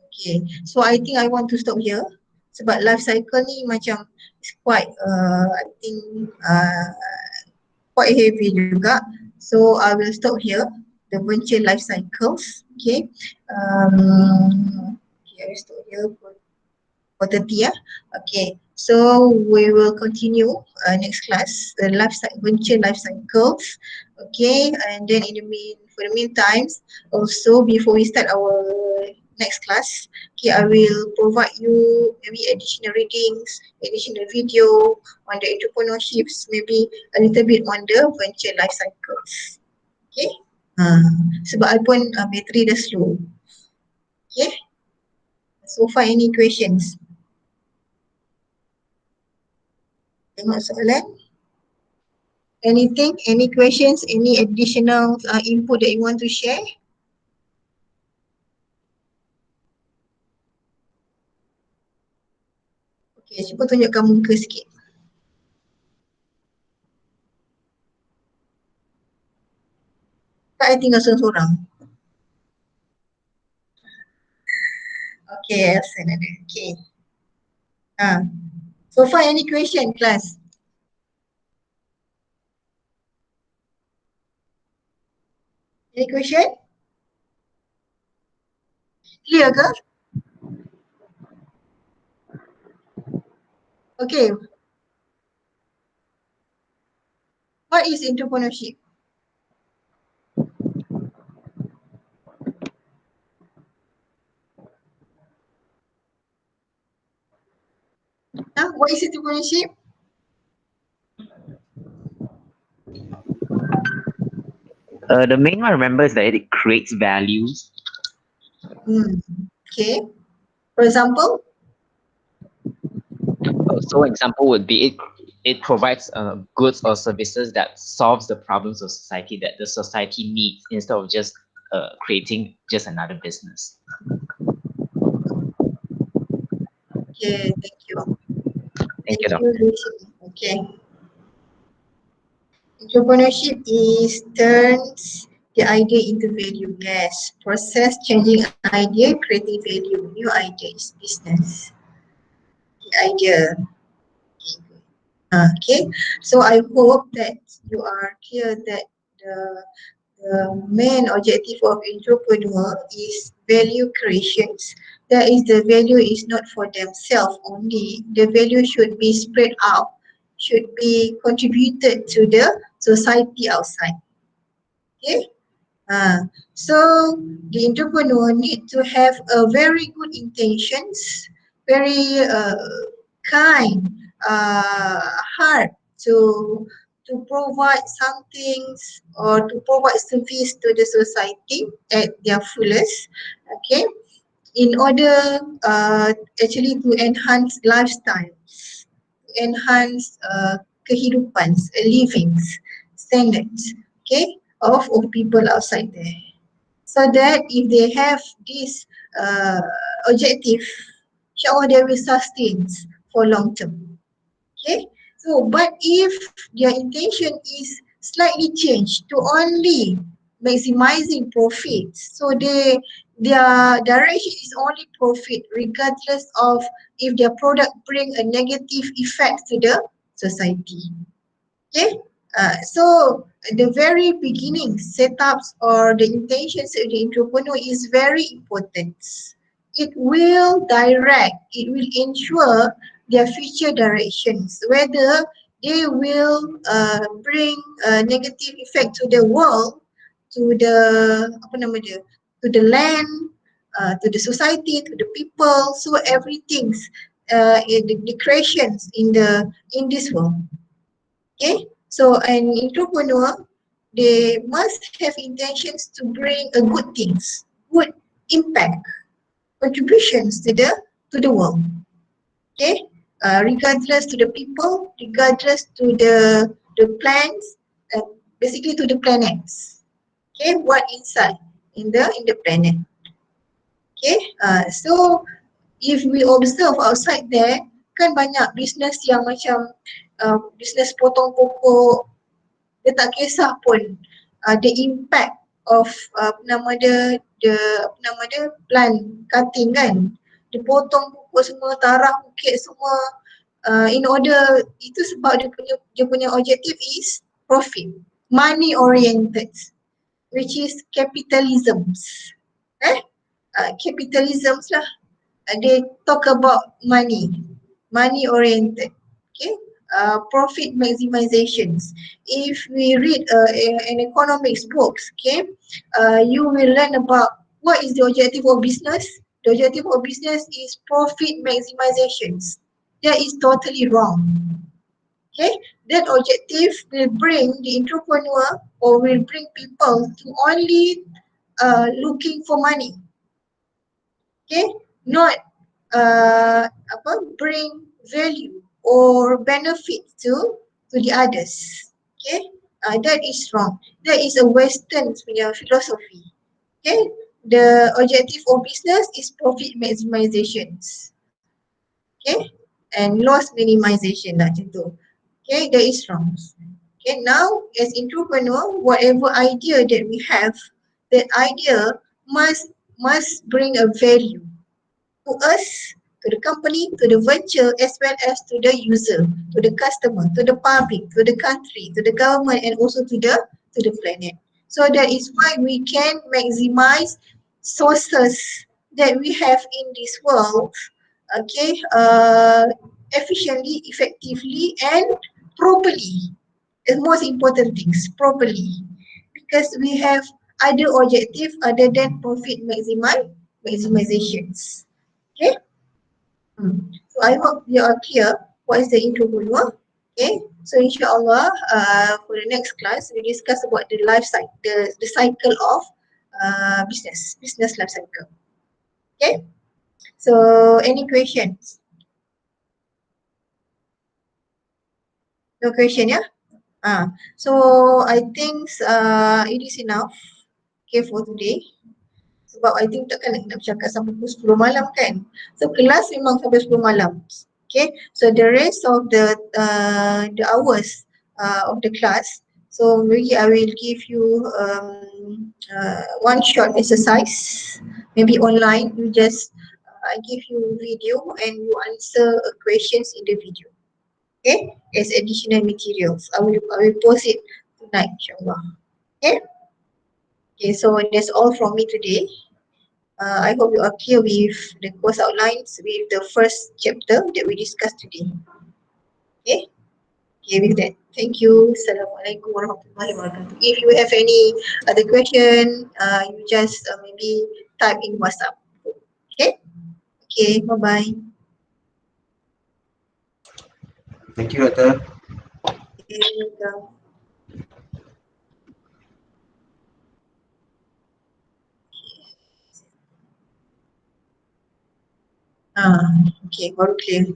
Okay, so I think I want to stop here sebab life cycle ni macam it's quite I think quite heavy juga. So I will stop here the venture life cycles. Okay, okay, I will stop here for 30 Okay, so we will continue next class the venture life cycles. Okay, and then for the meantime, also before we start our next class, okay, I will provide you maybe additional readings, additional video on the entrepreneurships, maybe a little bit on the venture life cycles. Okay, sebab I pun battery dah slow. Okay, so far any questions? Tengok soalan. Anything, any questions, any additional input that you want to share? Okay, cuba tunjukkan muka sikit. Tak, I tinggal seorang-seorang. Okay, Elsa ada. Okay. So far, any question, class? Any question? Clear ke? Okay. What is entrepreneurship? What is entrepreneurship? The main one, remember, is that it creates values. Okay. For example? So example would be it provides goods or services that solves the problems of society that the society needs instead of just creating just another business. Okay, thank you. Thank you, Doctor. Lucy. Okay. Entrepreneurship is turns the idea into value. Yes. Process changing idea, creating value. New ideas, business. The idea. Okay. So I hope that you are clear that the main objective of entrepreneur is value creations. That is, the value is not for themselves only. The value should be spread out, should be contributed to the society outside. Okay. So the entrepreneur need to have a very good intentions, very kind heart to provide some things or to provide service to the society at their fullest. Okay, in order actually to enhance lifestyles, enhance kehidupan, living standards, okay, of people outside there. So that if they have this objective, insyaAllah they will sustain for long term. Okay, so but if their intention is slightly changed to only maximizing profits, so their direction is only profit regardless of if their product bring a negative effect to the society. Okay, so the very beginning setups or the intentions of the entrepreneur is very important. It will direct, it will ensure their future directions, whether they will bring a negative effect to the world, to the to the land, to the society, to the people. So everything, the creations in this world. Okay, so an entrepreneur, they must have intentions to bring a good things, good impact, contributions to the world. Okay, regardless to the people, regardless to the plants, basically to the planets. Okay, what inside in the planet. Okay, so if we observe outside there, kan banyak business yang macam business potong pokok, dia tak kisah pun the impact of plant cutting kan, dia potong pokok semua, tarah bukit semua, in order, itu sebab dia punya objective is profit, money oriented, which is capitalism. Capitalism lah, they talk about money oriented. Okay, profit maximizations. If we read an economics books, okay, you will learn about what is the objective of business. The objective of business is profit maximizations. That is totally wrong. Okay, that objective will bring the entrepreneur or will bring people to only looking for money. Okay, not bring value or benefit to the others. Okay, that is wrong. That is a Western philosophy. Okay, the objective of business is profit maximizations. Okay, and loss minimization lah macam tu. Okay, that is wrong. Okay, now as entrepreneur, whatever idea that we have, that idea must bring a value to us, to the company, to the venture, as well as to the user, to the customer, to the public, to the country, to the government, and also to the planet. So that is why we can maximize sources that we have in this world, okay, efficiently, effectively, and properly. The most important things, properly, because we have other objective other than profit maximizations. Okay. So I hope you are clear what is the entrepreneur. Okay. So inshallah, for the next class we discuss about the life cycle, the cycle of business life cycle. Okay. So any questions? No question, yeah? So I think it is enough, okay, for today. Sebab I think takkan nak bercakap sampai pukul 10 malam kan. So kelas memang sampai 10 malam. Okay, so the rest of the hours of the class, so maybe I will give you one short exercise, maybe online. You just I give you video and you answer questions in the video. Okay, as additional materials. I will post it tonight, inshallah. Okay. Okay, so that's all from me today. I hope you are clear with the course outlines with the first chapter that we discussed today. Okay. Okay, with that, thank you. Assalamualaikum warahmatullahi wabarakatuh. If you have any other question, you just maybe type in WhatsApp. Okay. Okay. Bye bye. Thank you, Dr. Okay, welcome. Okay, baru clear.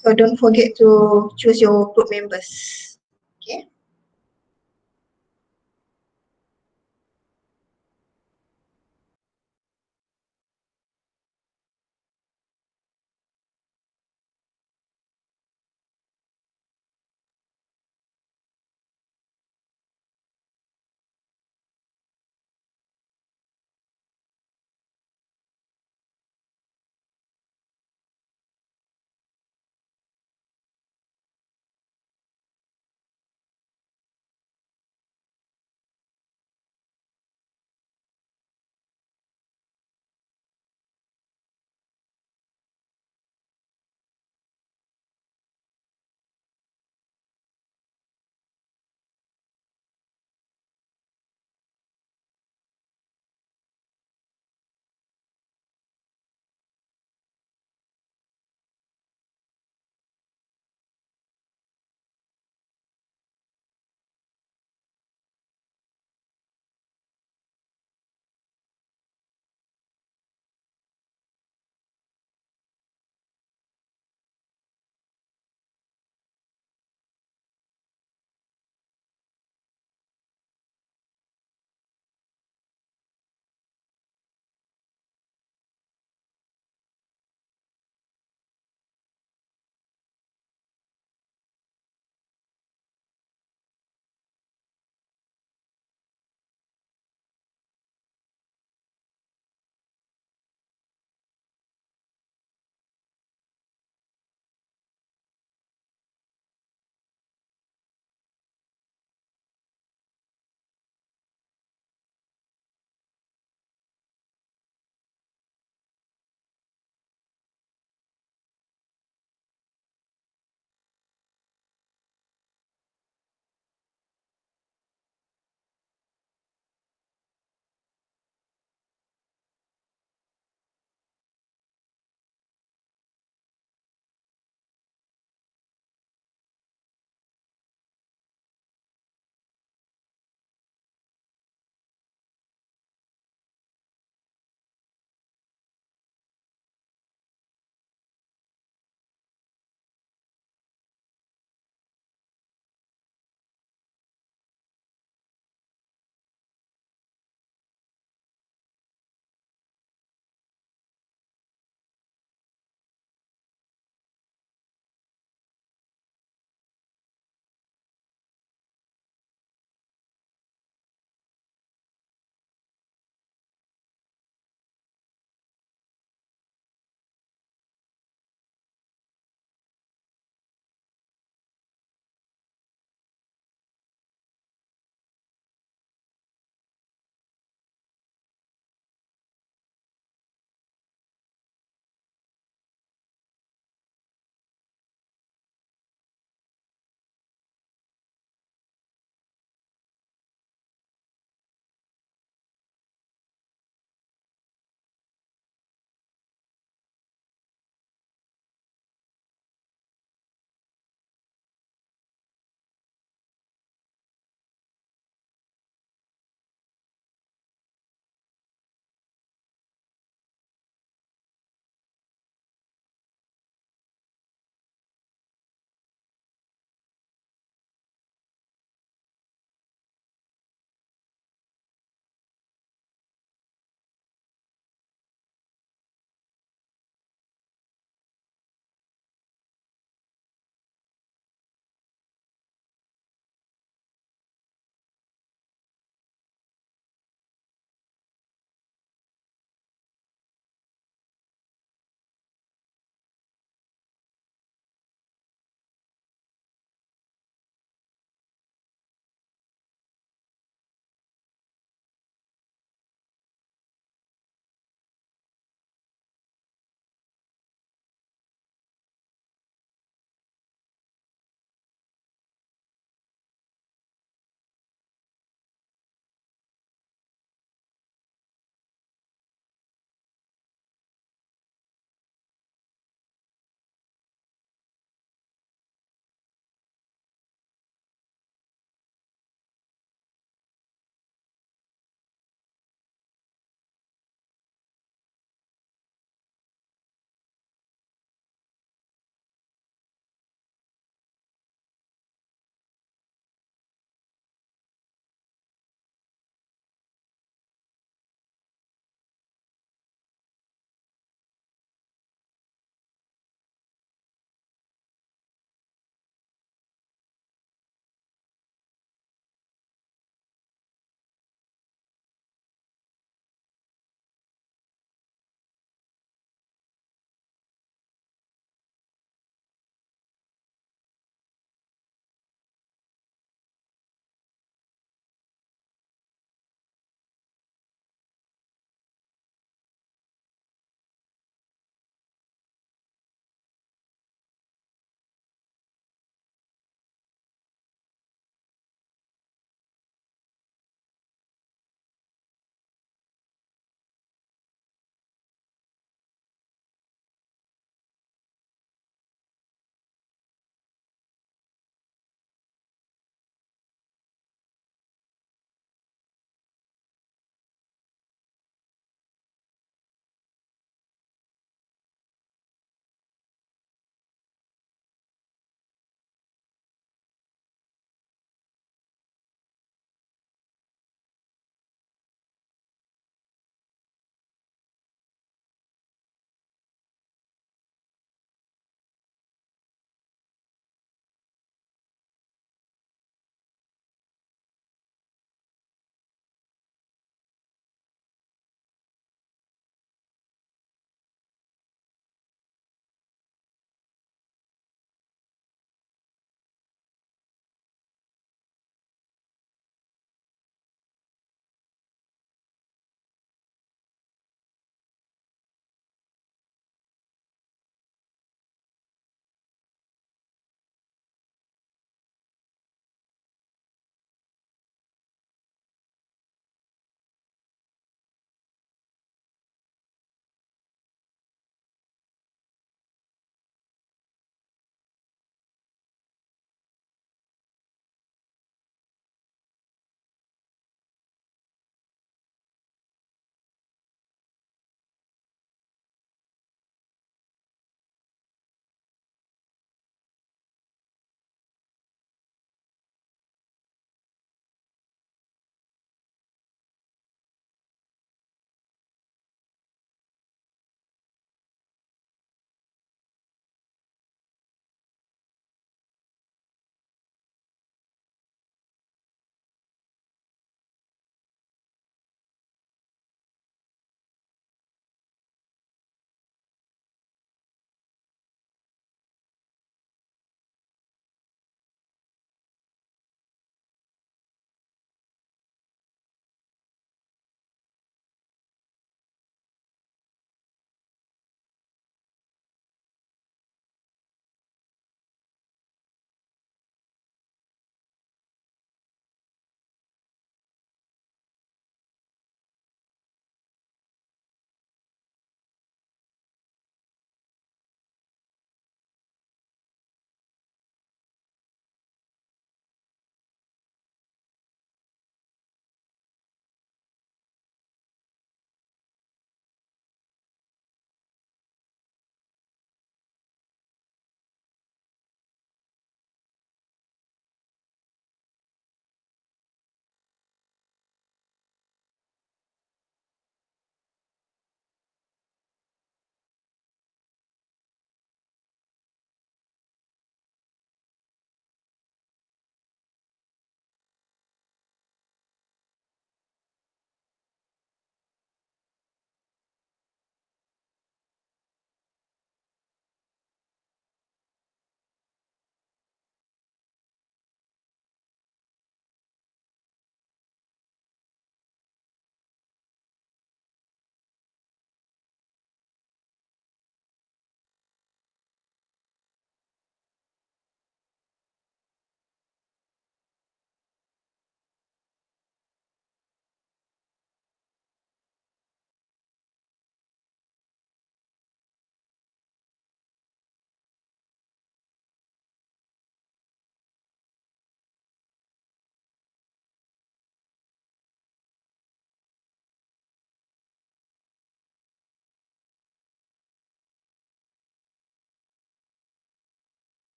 So don't forget to choose your group members.